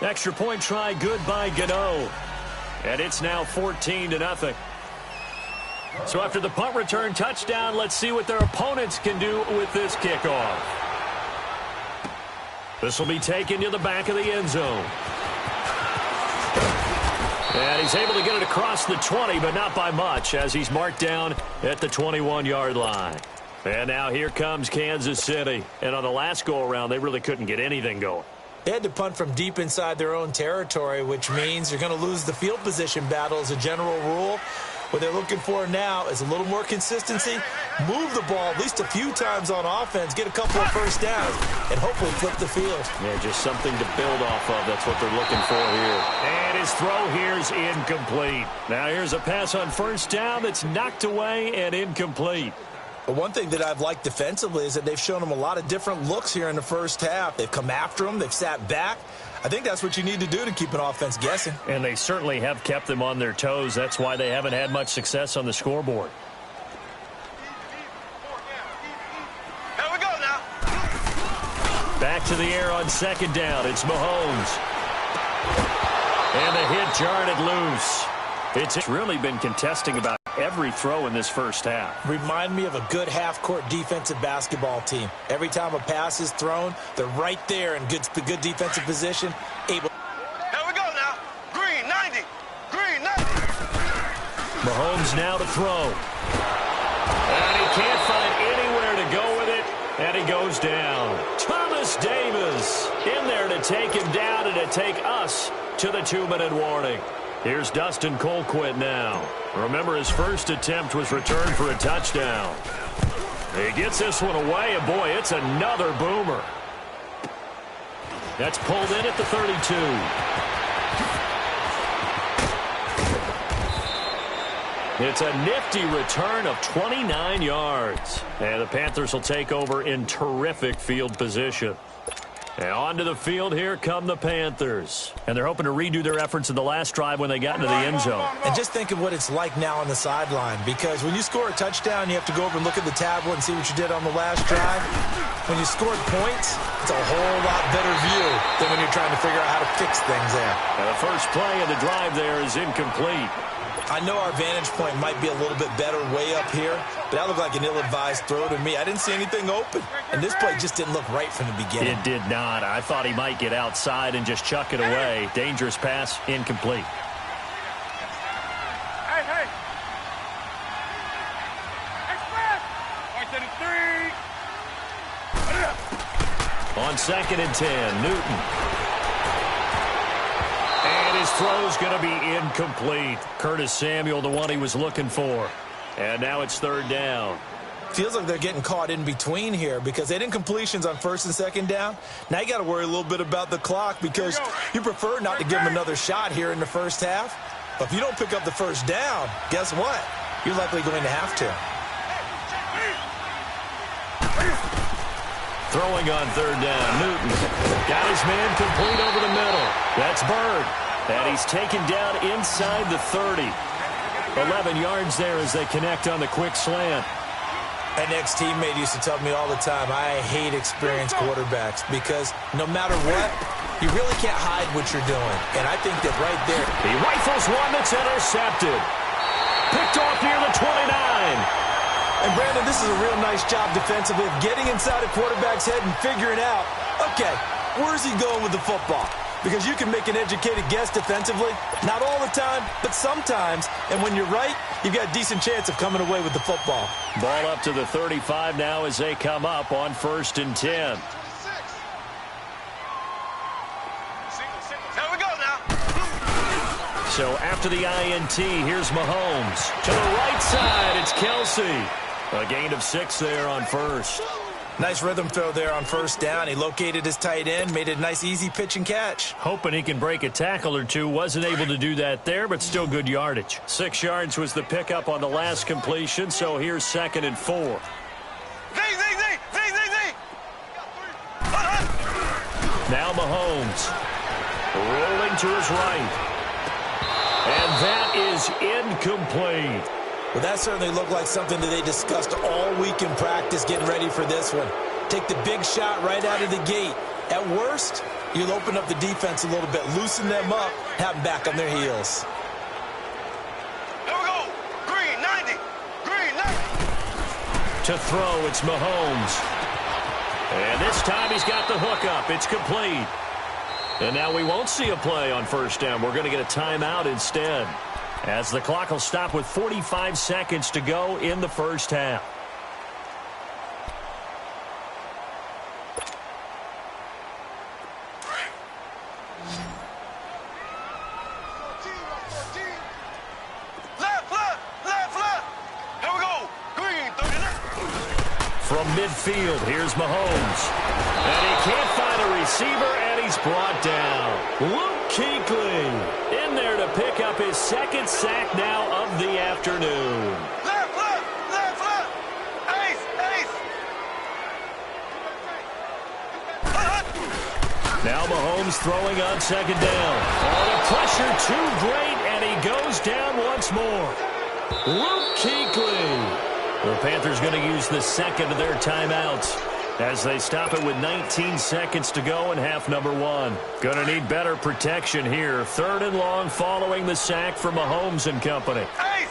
Extra point try good by Gano. And it's now 14-0. So after the punt return touchdown, let's see what their opponents can do with this kickoff. This will be taken to the back of the end zone. And he's able to get it across the 20, but not by much, as he's marked down at the 21-yard line. And now here comes Kansas City. And on the last go-around, they really couldn't get anything going. They had to punt from deep inside their own territory, which means you're going to lose the field position battle as a general rule. What they're looking for now is a little more consistency, move the ball at least a few times on offense, get a couple of first downs, and hopefully flip the field. Yeah, just something to build off of. That's what they're looking for here. And his throw here's incomplete. Now here's a pass on first down that's knocked away and incomplete. But one thing that I've liked defensively is that they've shown them a lot of different looks here in the first half. They've come after them. They've sat back. I think that's what you need to do to keep an offense guessing. And they certainly have kept them on their toes. That's why they haven't had much success on the scoreboard. Here we go now. Back to the air on second down. It's Mahomes. And the hit jarred it loose. It's really been contesting about every throw in this first half. Remind me of a good half-court defensive basketball team. Every time a pass is thrown, they're right there in good defensive position. Here we go now. Green 90. Green 90. Mahomes now to throw. And he can't find anywhere to go with it. And he goes down. Thomas Davis in there to take him down and to take us to the 2-minute warning. Here's Dustin Colquitt now. Remember, his first attempt was returned for a touchdown. He gets this one away, and boy, it's another boomer. That's pulled in at the 32. It's a nifty return of 29 yards. And the Panthers will take over in terrific field position. And onto the field, here come the Panthers. And they're hoping to redo their efforts in the last drive when they got into the end zone. And just think of what it's like now on the sideline, because when you score a touchdown, you have to go over and look at the tablet and see what you did on the last drive. When you scored points, it's a whole lot better view than when you're trying to figure out how to fix things there. And the first play of the drive there is incomplete. I know our vantage point might be a little bit better way up here, but that looked like an ill-advised throw to me. I didn't see anything open, and this play just didn't look right from the beginning. It did not. I thought he might get outside and just chuck it away. Dangerous pass, incomplete. Hey. Express. 173. On 2nd and 10, Newton. And his throw's going to be incomplete. Curtis Samuel, the one he was looking for. And now it's 3rd down. Feels like they're getting caught in between here because they didn't completions on 1st and 2nd down. Now you got to worry a little bit about the clock because you prefer not to give them another shot here in the first half. But if you don't pick up the first down, guess what? You're likely going to have to. Throwing on 3rd down, Newton. Got his man complete over the middle. That's Bird. And he's taken down inside the 30. 11 yards there as they connect on the quick slant. An ex-teammate used to tell me all the time, I hate experienced quarterbacks because no matter what, you really can't hide what you're doing. And I think that right there. He rifles one that's intercepted. Picked off near the 29. And, Brandon, this is a real nice job defensively of getting inside a quarterback's head and figuring out, okay, where's he going with the football? Because you can make an educated guess defensively. Not all the time, but sometimes. And when you're right, you've got a decent chance of coming away with the football. Ball up to the 35 now as they come up on 1st and 10. Here we go now. So after the INT, here's Mahomes. To the right side, it's Kelsey. A gain of 6 there on 1st. Nice rhythm throw there on 1st down. He located his tight end, made it a nice, easy pitch and catch. Hoping he can break a tackle or two. Wasn't able to do that there, but still good yardage. 6 yards was the pickup on the last completion, so here's 2nd and 4. Z. Now Mahomes. Rolling to his right. And that is incomplete. Well, that certainly looked like something that they discussed all week in practice getting ready for this one. Take the big shot right out of the gate. At worst, you'll open up the defense a little bit, loosen them up, have them back on their heels. Here we go. Green 90. Green 90. To throw, it's Mahomes. And this time he's got the hook up. It's complete. And now we won't see a play on 1st down. We're going to get a timeout instead, as the clock will stop with 45 seconds to go in the first half. From midfield, here's Mahomes. And he can't find a receiver, and he's brought down. Luke Kuechly in there to pick up his second sack now of the afternoon. Left. Ace. Now Mahomes throwing on second down. Oh, the pressure too great, and he goes down once more. Luke Kuechly. The Panthers going to use the second of their timeouts as they stop it with 19 seconds to go in half number one. Going to need better protection here. 3rd and long following the sack from Mahomes and company. Ace.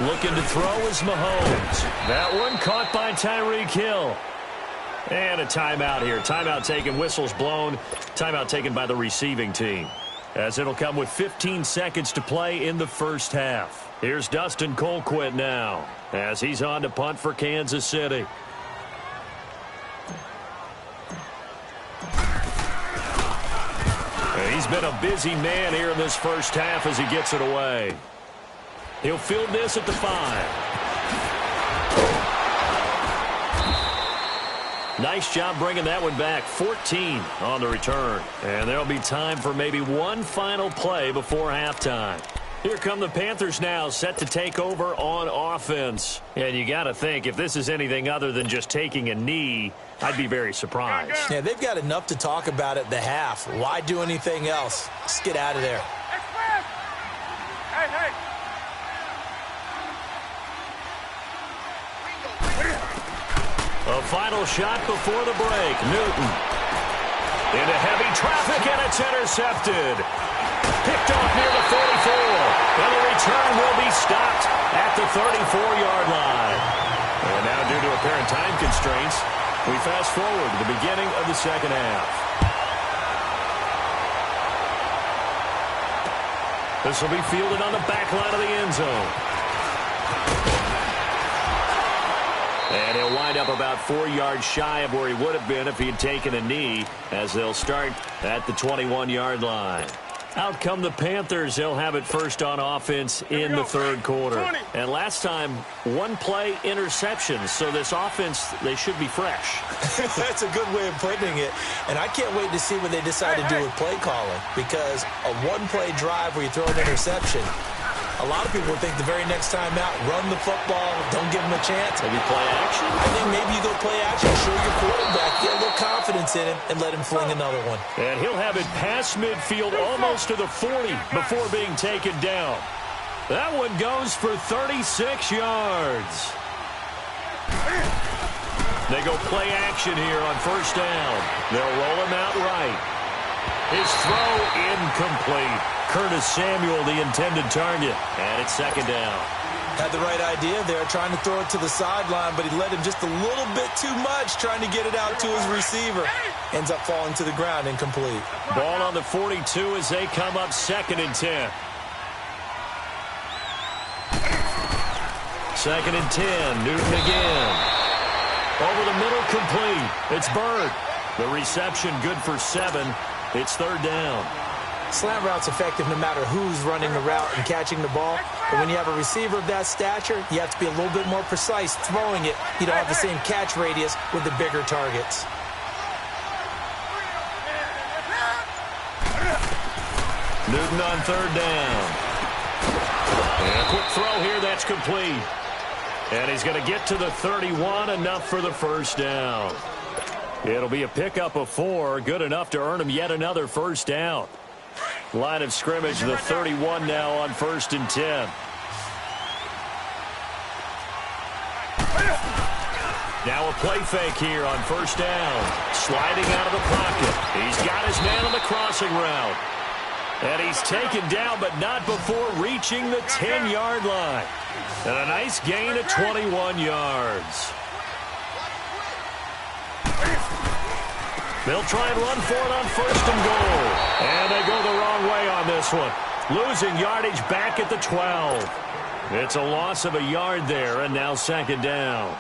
Looking to throw is Mahomes. That one caught by Tyreek Hill. And a timeout here. Timeout taken, whistles blown. Timeout taken by the receiving team, as it'll come with 15 seconds to play in the first half. Here's Dustin Colquitt now, as he's on to punt for Kansas City. He's been a busy man here in this first half as he gets it away. He'll field this at the 5. Nice job bringing that one back. 14 on the return. And there'll be time for maybe one final play before halftime. Here come the Panthers now, set to take over on offense. And you got to think, if this is anything other than just taking a knee, I'd be very surprised. Yeah, they've got enough to talk about at the half. Why do anything else? Let's get out of there. Hey. A final shot before the break. Newton into heavy traffic, and it's intercepted. Picked off near the 44. And the return will be stopped at the 34-yard line. And now, due to apparent time constraints, we fast forward to the beginning of the second half. This will be fielded on the back line of the end zone. And he'll wind up about 4 yards shy of where he would have been if he had taken a knee, as they'll start at the 21-yard line. Out come the Panthers. They'll have it first on offense in the third quarter. And last time, 1 play interceptions. So this offense, they should be fresh. That's a good way of putting it. And I can't wait to see what they decide to do with play calling, because a 1-play drive where you throw an interception, a lot of people think the very next time out, run the football, don't give them a chance. Maybe play action? I think maybe you go play action, show your quarterback, get a little confidence in him, and let him fling another one. And he'll have it past midfield almost to the 40 before being taken down. That one goes for 36 yards. They go play action here on first down. They'll roll him out right. His throw incomplete. Curtis Samuel, the intended target. And it's second down. Had the right idea there, trying to throw it to the sideline, but he let him just a little bit too much, trying to get it out to his receiver. Ends up falling to the ground, incomplete. Ball on the 42 as they come up 2nd and 10. 2nd and 10. Newton again. Over the middle, complete. It's Bird. The reception good for 7. It's 3rd down. Slant route's effective no matter who's running the route and catching the ball. But when you have a receiver of that stature, you have to be a little bit more precise throwing it. You don't have the same catch radius with the bigger targets. Newton on 3rd down. And a quick throw here, that's complete. And he's going to get to the 31, enough for the first down. It'll be a pickup of 4, good enough to earn him yet another first down. Line of scrimmage, the 31 now on 1st and 10. Now a play fake here on first down. Sliding out of the pocket. He's got his man on the crossing route. And he's taken down, but not before reaching the 10-yard line. And a nice gain of 21 yards. They'll try and run for it on 1st and goal. And they go the wrong way on this one. Losing yardage back at the 12. It's a loss of a yard there, and now 2nd down.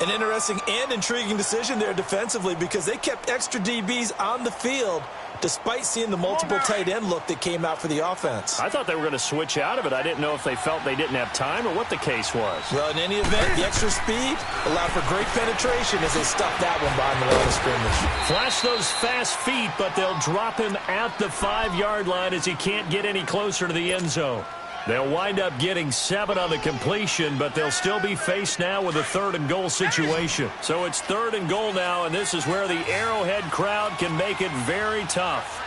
An interesting and intriguing decision there defensively because they kept extra DBs on the field despite seeing the multiple tight end look that came out for the offense. I thought they were going to switch out of it. I didn't know if they felt they didn't have time or what the case was. Well, in any event, the extra speed allowed for great penetration as they stuffed that one behind the line of scrimmage. Flash those fast feet, but they'll drop him at the 5-yard line as he can't get any closer to the end zone. They'll wind up getting 7 on the completion, but they'll still be faced now with a 3rd and goal situation. So it's 3rd and goal now, and this is where the Arrowhead crowd can make it very tough.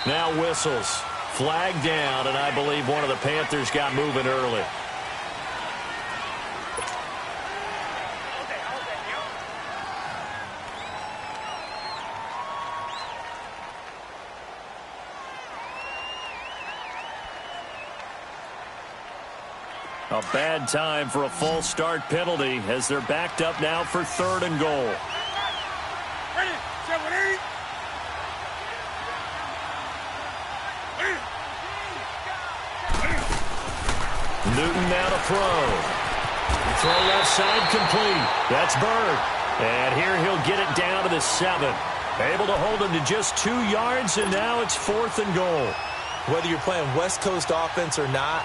Now whistles. Flag down, and I believe one of the Panthers got moving early. A bad time for a false start penalty as they're backed up now for 3rd and goal. Newton now to throw. Throw left side complete. That's Bird. And here he'll get it down to the 7. Able to hold him to just 2 yards, and now it's 4th and goal. Whether you're playing West Coast offense or not,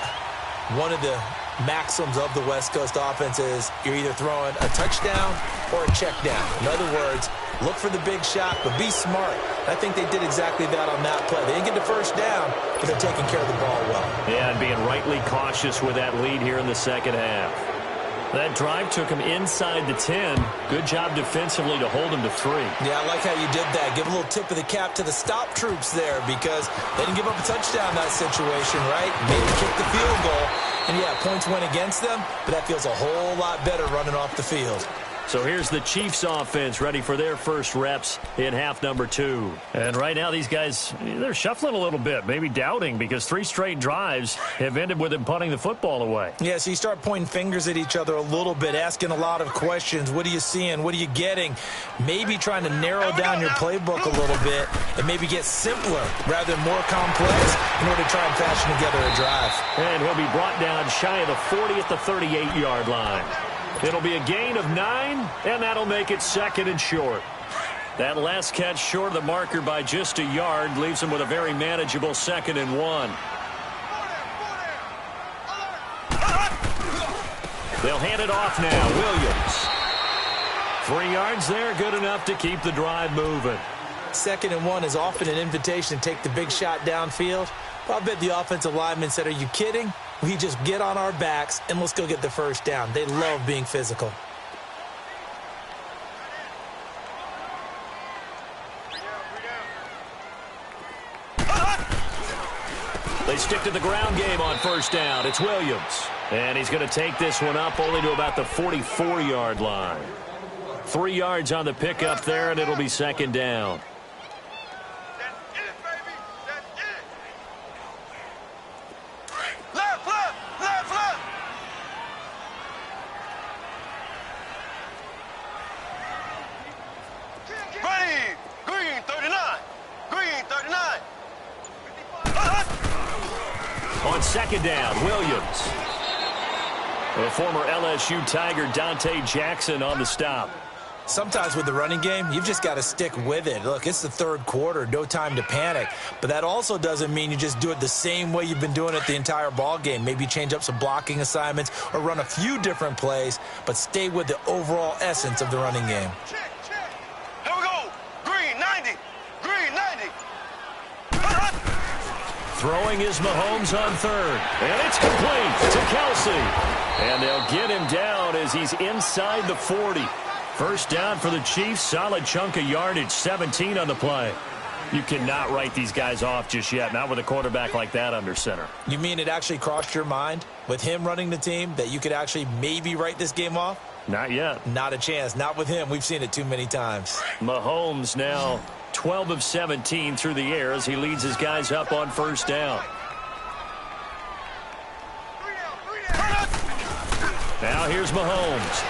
one of the maxims of the West Coast offense is you're either throwing a touchdown or a check down. In other words, look for the big shot, but be smart. I think they did exactly that on that play. They didn't get the first down, but they're taking care of the ball well. Yeah, and being rightly cautious with that lead here in the second half. That drive took him inside the 10. Good job defensively to hold him to 3. Yeah, I like how you did that. Give a little tip of the cap to the stop troops there because they didn't give up a touchdown in that situation, right? Made them kick the field goal. And, yeah, points went against them, but that feels a whole lot better running off the field. So here's the Chiefs offense ready for their first reps in half number 2. And right now these guys, they're shuffling a little bit, maybe doubting because 3 straight drives have ended with them punting the football away. Yeah, so you start pointing fingers at each other a little bit, asking a lot of questions. What are you seeing? What are you getting? Maybe trying to narrow down your playbook a little bit and maybe get simpler rather than more complex in order to try and fashion together a drive. And he'll be brought down shy of the 40 at the 38-yard line. It'll be a gain of 9, and that'll make it 2nd and short. That last catch short of the marker by just a yard leaves him with a very manageable 2nd and 1. They'll hand it off now. Williams. 3 yards there, good enough to keep the drive moving. 2nd and 1 is often an invitation to take the big shot downfield. Well, I bet the offensive lineman said, are you kidding? We just get on our backs and let's go get the first down. They love being physical. They stick to the ground game on first down. It's Williams. And he's going to take this one up only to about the 44-yard line. 3 yards on the pickup there, and it'll be 2nd down. On 2nd down, Williams. The former LSU Tiger Dante Jackson on the stop. Sometimes with the running game, you've just got to stick with it. Look, it's the 3rd quarter, no time to panic. But that also doesn't mean you just do it the same way you've been doing it the entire ball game. Maybe change up some blocking assignments or run a few different plays, but stay with the overall essence of the running game. Here we go. Green 90. Green 90. Throwing is Mahomes on 3rd. And it's complete to Kelsey. And they'll get him down as he's inside the 40. First down for the Chiefs. Solid chunk of yardage. 17 on the play. You cannot write these guys off just yet. Not with a quarterback like that under center. You mean it actually crossed your mind with him running the team that you could actually maybe write this game off? Not yet. Not a chance. Not with him. We've seen it too many times. Mahomes now 12 of 17 through the air as he leads his guys up on first down. Now here's Mahomes.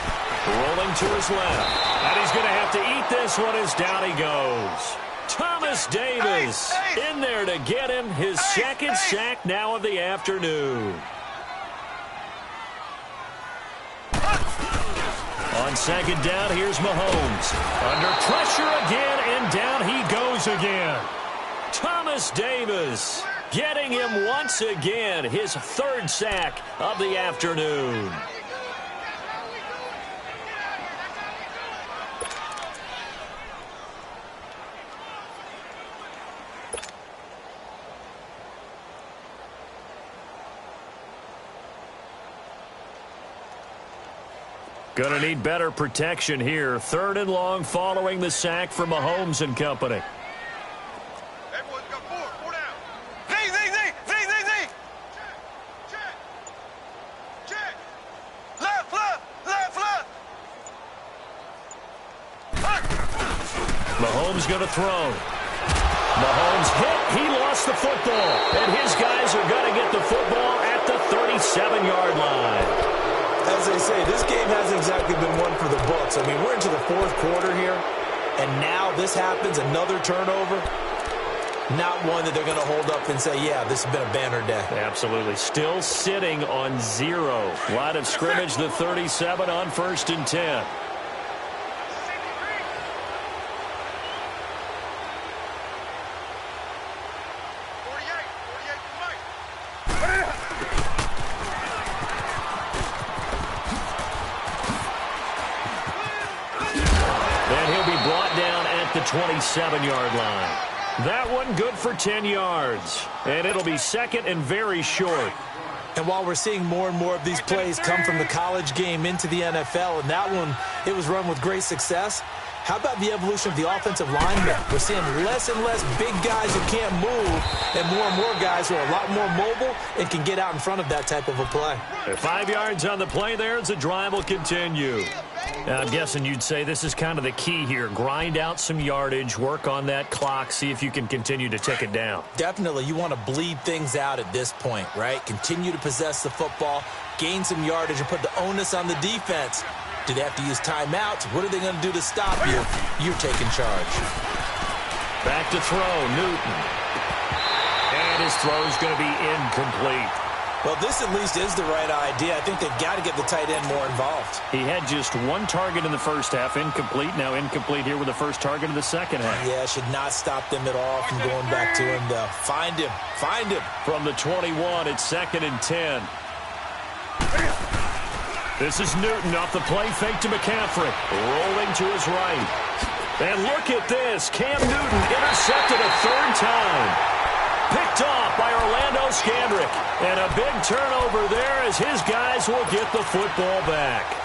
Rolling to his left. And he's going to have to eat this one as down he goes. Thomas Davis in there to get him his 2nd sack now of the afternoon. On second down, here's Mahomes. Under pressure again, and down he goes again. Thomas Davis getting him once again, his third sack of the afternoon. Going to need better protection here. 3rd and long following the sack from Mahomes and company. Everyone's got four down. Z. Check. Left. Mahomes going to throw. Mahomes hit. He lost the football. And his guys are going to get the football at the 37-yard line. As they say, this game hasn't exactly been one for the books. I mean, we're into the 4th quarter here, and now this happens, another turnover. Not one that they're going to hold up and say, yeah, this has been a banner day. Absolutely. Still sitting on 0. Line of scrimmage, the 37 on 1st and 10. And he'll be brought down at the 27-yard line. That one good for 10 yards. And it'll be 2nd and very short. And while we're seeing more and more of these plays come from the college game into the NFL, and that one, it was run with great success, how about the evolution of the offensive linemen? We're seeing less and less big guys who can't move and more guys who are a lot more mobile and can get out in front of that type of a play. 5 yards on the play there as the drive will continue. Now, I'm guessing you'd say this is kind of the key here. Grind out some yardage, work on that clock, see if you can continue to tick it down. Definitely. You want to bleed things out at this point, right? Continue to possess the football, gain some yardage, and put the onus on the defense. Do they have to use timeouts? What are they going to do to stop you? You're taking charge. Back to throw, Newton. And his throw is going to be incomplete. Well, this at least is the right idea. I think they've got to get the tight end more involved. He had just 1 target in the first half, incomplete. Now incomplete here with the first target of the second half. Yeah, should not stop them at all from going back to him, though. Find him. From the 21, it's 2nd and 10. This is Newton off the play fake to McCaffrey. Rolling to his right. And look at this. Cam Newton intercepted a 3rd time. Picked off by Orlando Scandrick. And a big turnover there as his guys will get the football back.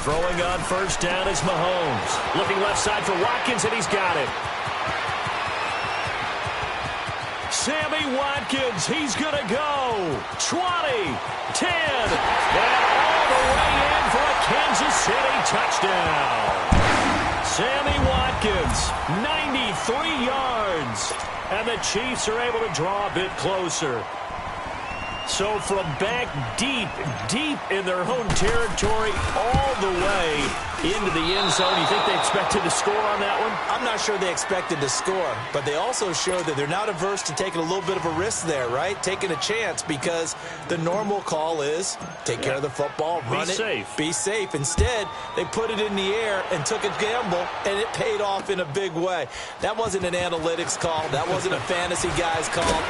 Throwing on first down is Mahomes. Looking left side for Watkins, and he's got it. Sammy Watkins, he's going to go. 20, 10, and all the way in for a Kansas City touchdown. Sammy Watkins, 93 yards, and the Chiefs are able to draw a bit closer. So from back deep in their own territory, all the way into the end zone. You think they expected to score on that one? I'm not sure they expected to score, but they also showed that they're not averse to taking a little bit of a risk there, right? Taking a chance, because the normal call is take care of the football, run it, be safe. Instead, they put it in the air and took a gamble, and it paid off in a big way. That wasn't an analytics call. That wasn't a fantasy guy's call.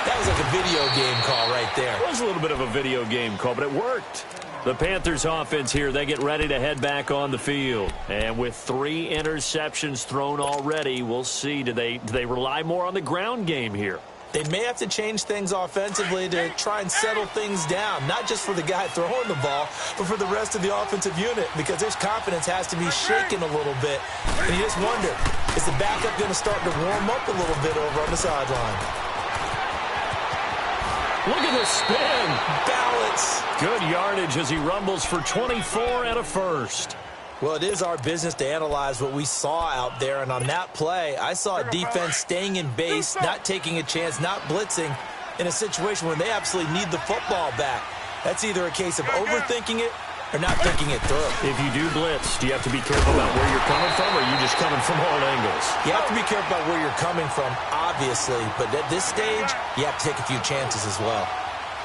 That was like a video game call right there. It was a little bit of a video game call, but it worked. The Panthers offense here, they get ready to head back on the field. And with 3 interceptions thrown already, we'll see. Do they rely more on the ground game here? They may have to change things offensively to try and settle things down, not just for the guy throwing the ball, but for the rest of the offensive unit, because their confidence has to be shaken a little bit. And you just wonder, is the backup going to start to warm up a little bit over on the sideline? Look at the spin. Balance. Good yardage as he rumbles for 24 and a first. Well, it is our business to analyze what we saw out there. And on that play, I saw a defense staying in base, not taking a chance, not blitzing, in a situation when they absolutely need the football back. That's either a case of overthinking it or not thinking it through. If you do blitz, do you have to be careful about where you're coming from, or are you just coming from all angles? You have to be careful about where you're coming from, obviously, but at this stage, you have to take a few chances as well.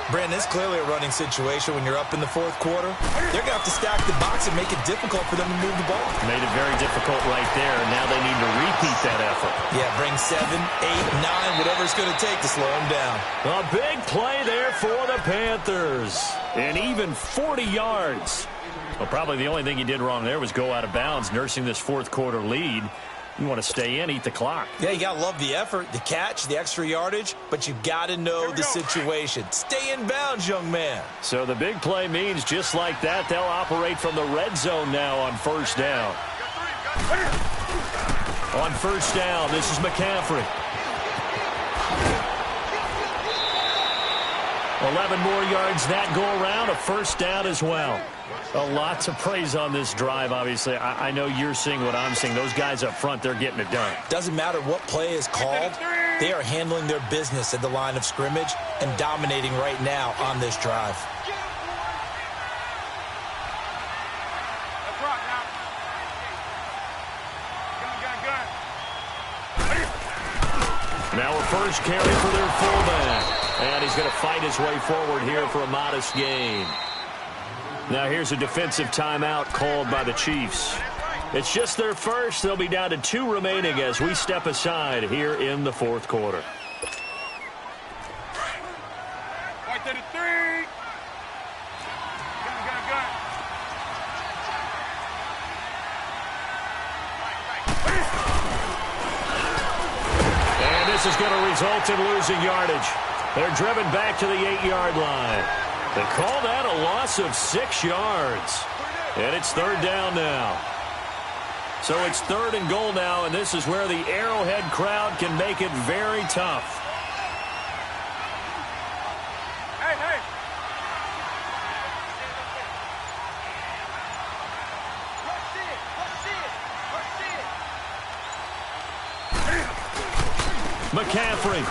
Brandon, it's clearly a running situation when you're up in the fourth quarter. They're going to have to stack the box and make it difficult for them to move the ball. Made it very difficult right there. Now they need to repeat that effort. Yeah, bring 7, 8, 9, whatever it's going to take to slow them down. A big play there for the Panthers. And even 40 yards. Well, probably the only thing he did wrong there was go out of bounds, nursing this fourth quarter lead. You want to stay in, eat the clock. Yeah, you got to love the effort, the catch, the extra yardage, but you got to know the situation. Stay in bounds, young man. So the big play means just like that, they'll operate from the red zone now on first down. On first down, this is McCaffrey. 11 more yards that go around, a first down as well. A lot to praise on this drive, obviously. I know you're seeing what I'm seeing. Those guys up front, they're getting it done. Doesn't matter what play is called. They are handling their business at the line of scrimmage and dominating right now on this drive. Now a first carry for their fullback. And he's going to fight his way forward here for a modest gain. Now here's a defensive timeout called by the Chiefs. It's just their first. They'll be down to 2 remaining as we step aside here in the fourth quarter. Right to the 3. And this is going to result in losing yardage. They're driven back to the 8-yard line. They call that a loss of 6 yards. And it's third down now. So it's 3rd and goal now, and this is where the Arrowhead crowd can make it very tough. Hey. McCaffrey.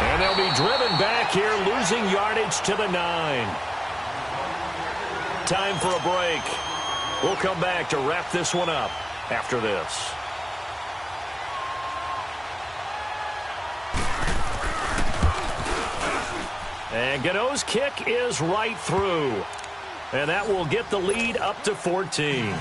And they'll be driven back here, losing yardage to the 9. Time for a break. We'll come back to wrap this one up after this. And Godot's kick is right through. And that will get the lead up to 14.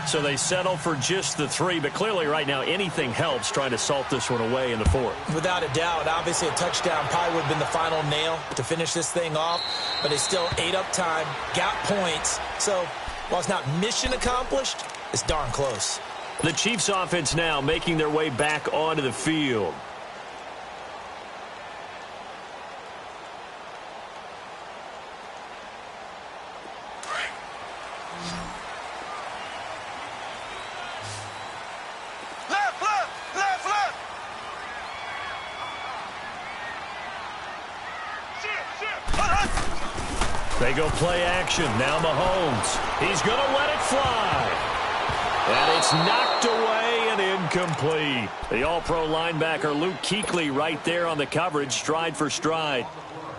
So they settle for just the 3, but clearly right now anything helps trying to salt this one away in the 4th. Without a doubt, obviously a touchdown probably would have been the final nail to finish this thing off, but they still ate up time, got points. So while it's not mission accomplished, it's darn close. The Chiefs offense now making their way back onto the field. They go play action. Now Mahomes. He's going to let it fly. And it's knocked away and incomplete. The all-pro linebacker Luke Kuechly right there on the coverage, stride for stride.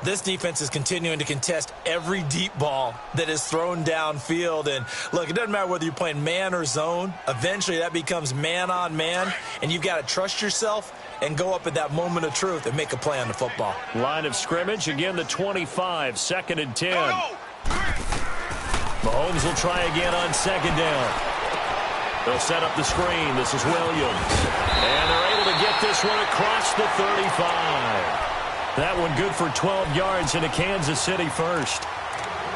This defense is continuing to contest every deep ball that is thrown downfield. And, look, it doesn't matter whether you're playing man or zone. Eventually that becomes man-on-man, and you've got to trust yourself and go up at that moment of truth and make a play on the football. Line of scrimmage, again the 25, 2nd and 10. Mahomes will try again on 2nd down. They'll set up the screen. This is Williams. And they're able to get this one across the 35. That one good for 12 yards into Kansas City first.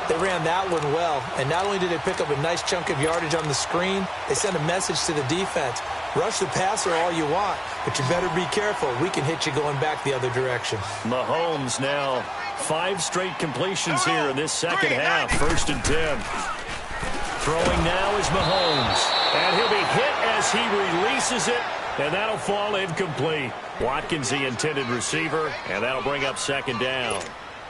They ran that one well, and not only did they pick up a nice chunk of yardage on the screen, they sent a message to the defense. Rush the passer all you want, but you better be careful. We can hit you going back the other direction. Mahomes now 5 straight completions here in this second half. 1st and 10. Throwing now is Mahomes. And he'll be hit as he releases it, and that'll fall incomplete. Watkins, the intended receiver, and that'll bring up 2nd down.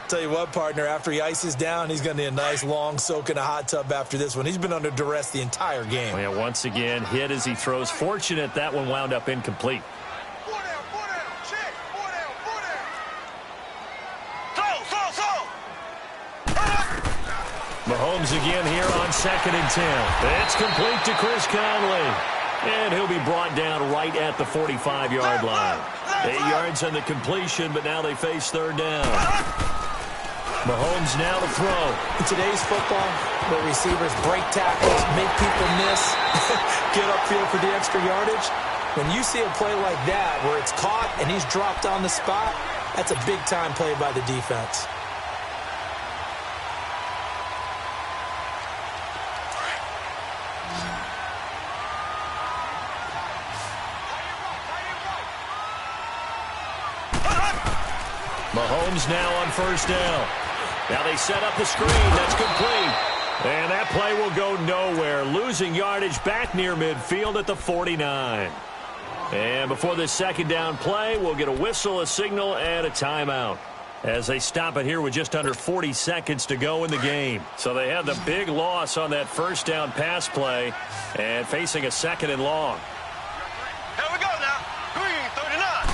Tell you what, partner, after he ices down, he's going to need a nice long soak in a hot tub after this one. He's been under duress the entire game. Yeah, once again, hit as he throws. Fortunate that one wound up incomplete. 4 down, check, 4 down, Mahomes again here on 2nd and 10. It's complete to Chris Conley. And he'll be brought down right at the 45-yard line. 8 yards on the completion, but now they face 3rd down. Mahomes now to throw. In today's football, where receivers break tackles, make people miss, get upfield for the extra yardage, when you see a play like that where it's caught and he's dropped on the spot, that's a big-time play by the defense. Mahomes now on 1st down. Now they set up the screen. That's complete. And that play will go nowhere. Losing yardage back near midfield at the 49. And before this 2nd down play, we'll get a whistle, a signal, and a timeout as they stop it here with just under 40 seconds to go in the game. So they had the big loss on that 1st down pass play and facing a 2nd and long. Here we go now. Green, 39.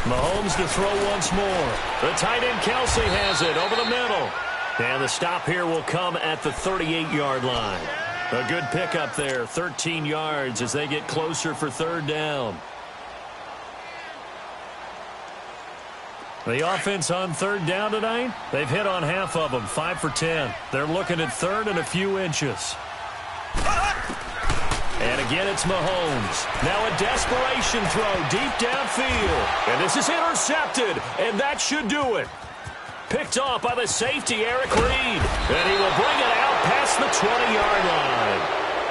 Mahomes to throw once more. The tight end Kelsey has it over the middle. And the stop here will come at the 38-yard line. A good pickup there, 13 yards as they get closer for 3rd down. The offense on 3rd down tonight, they've hit on half of them, 5 for 10. They're looking at 3rd and a few inches. And again, it's Mahomes. Now a desperation throw deep downfield. And this is intercepted, and that should do it. Picked off by the safety, Eric Reed. And he will bring it out past the 20-yard line.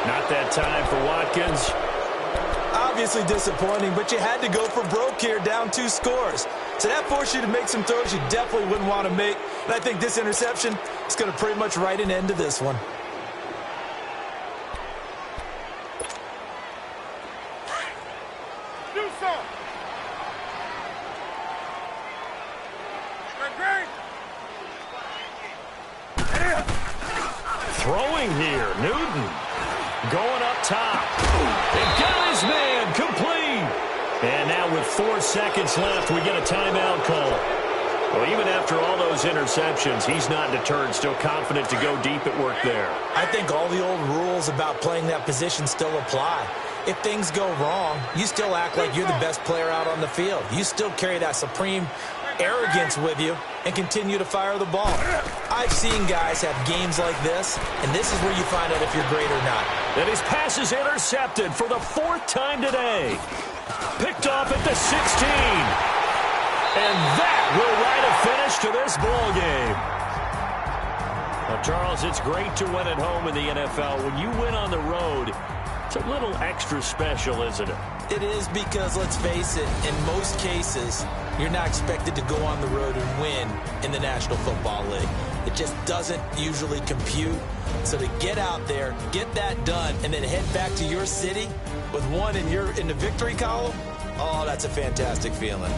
Not that time for Watkins. Obviously disappointing, but you had to go for broke here, down 2 scores. So that forced you to make some throws you definitely wouldn't want to make. And I think this interception is going to pretty much write an end to this one. Do something. Throwing here, Newton. Going up top. And got his man complete. And now with 4 seconds left, we get a timeout call. Well, even after all those interceptions, he's not deterred, still confident to go deep at work there. I think all the old rules about playing that position still apply. If things go wrong, you still act like you're the best player out on the field. You still carry that supreme arrogance with you and continue to fire the ball. I've seen guys have games like this, and this is where you find out if you're great or not. And his pass is intercepted for the 4th time today. Picked off at the 16. And that will write a finish to this ball game. Now, Charles, it's great to win at home in the NFL. When you win on the road, it's a little extra special, isn't it? It is, because, let's face it, in most cases, you're not expected to go on the road and win in the National Football League. It just doesn't usually compute. So to get out there, get that done, and then head back to your city with one in the victory column, oh, that's a fantastic feeling.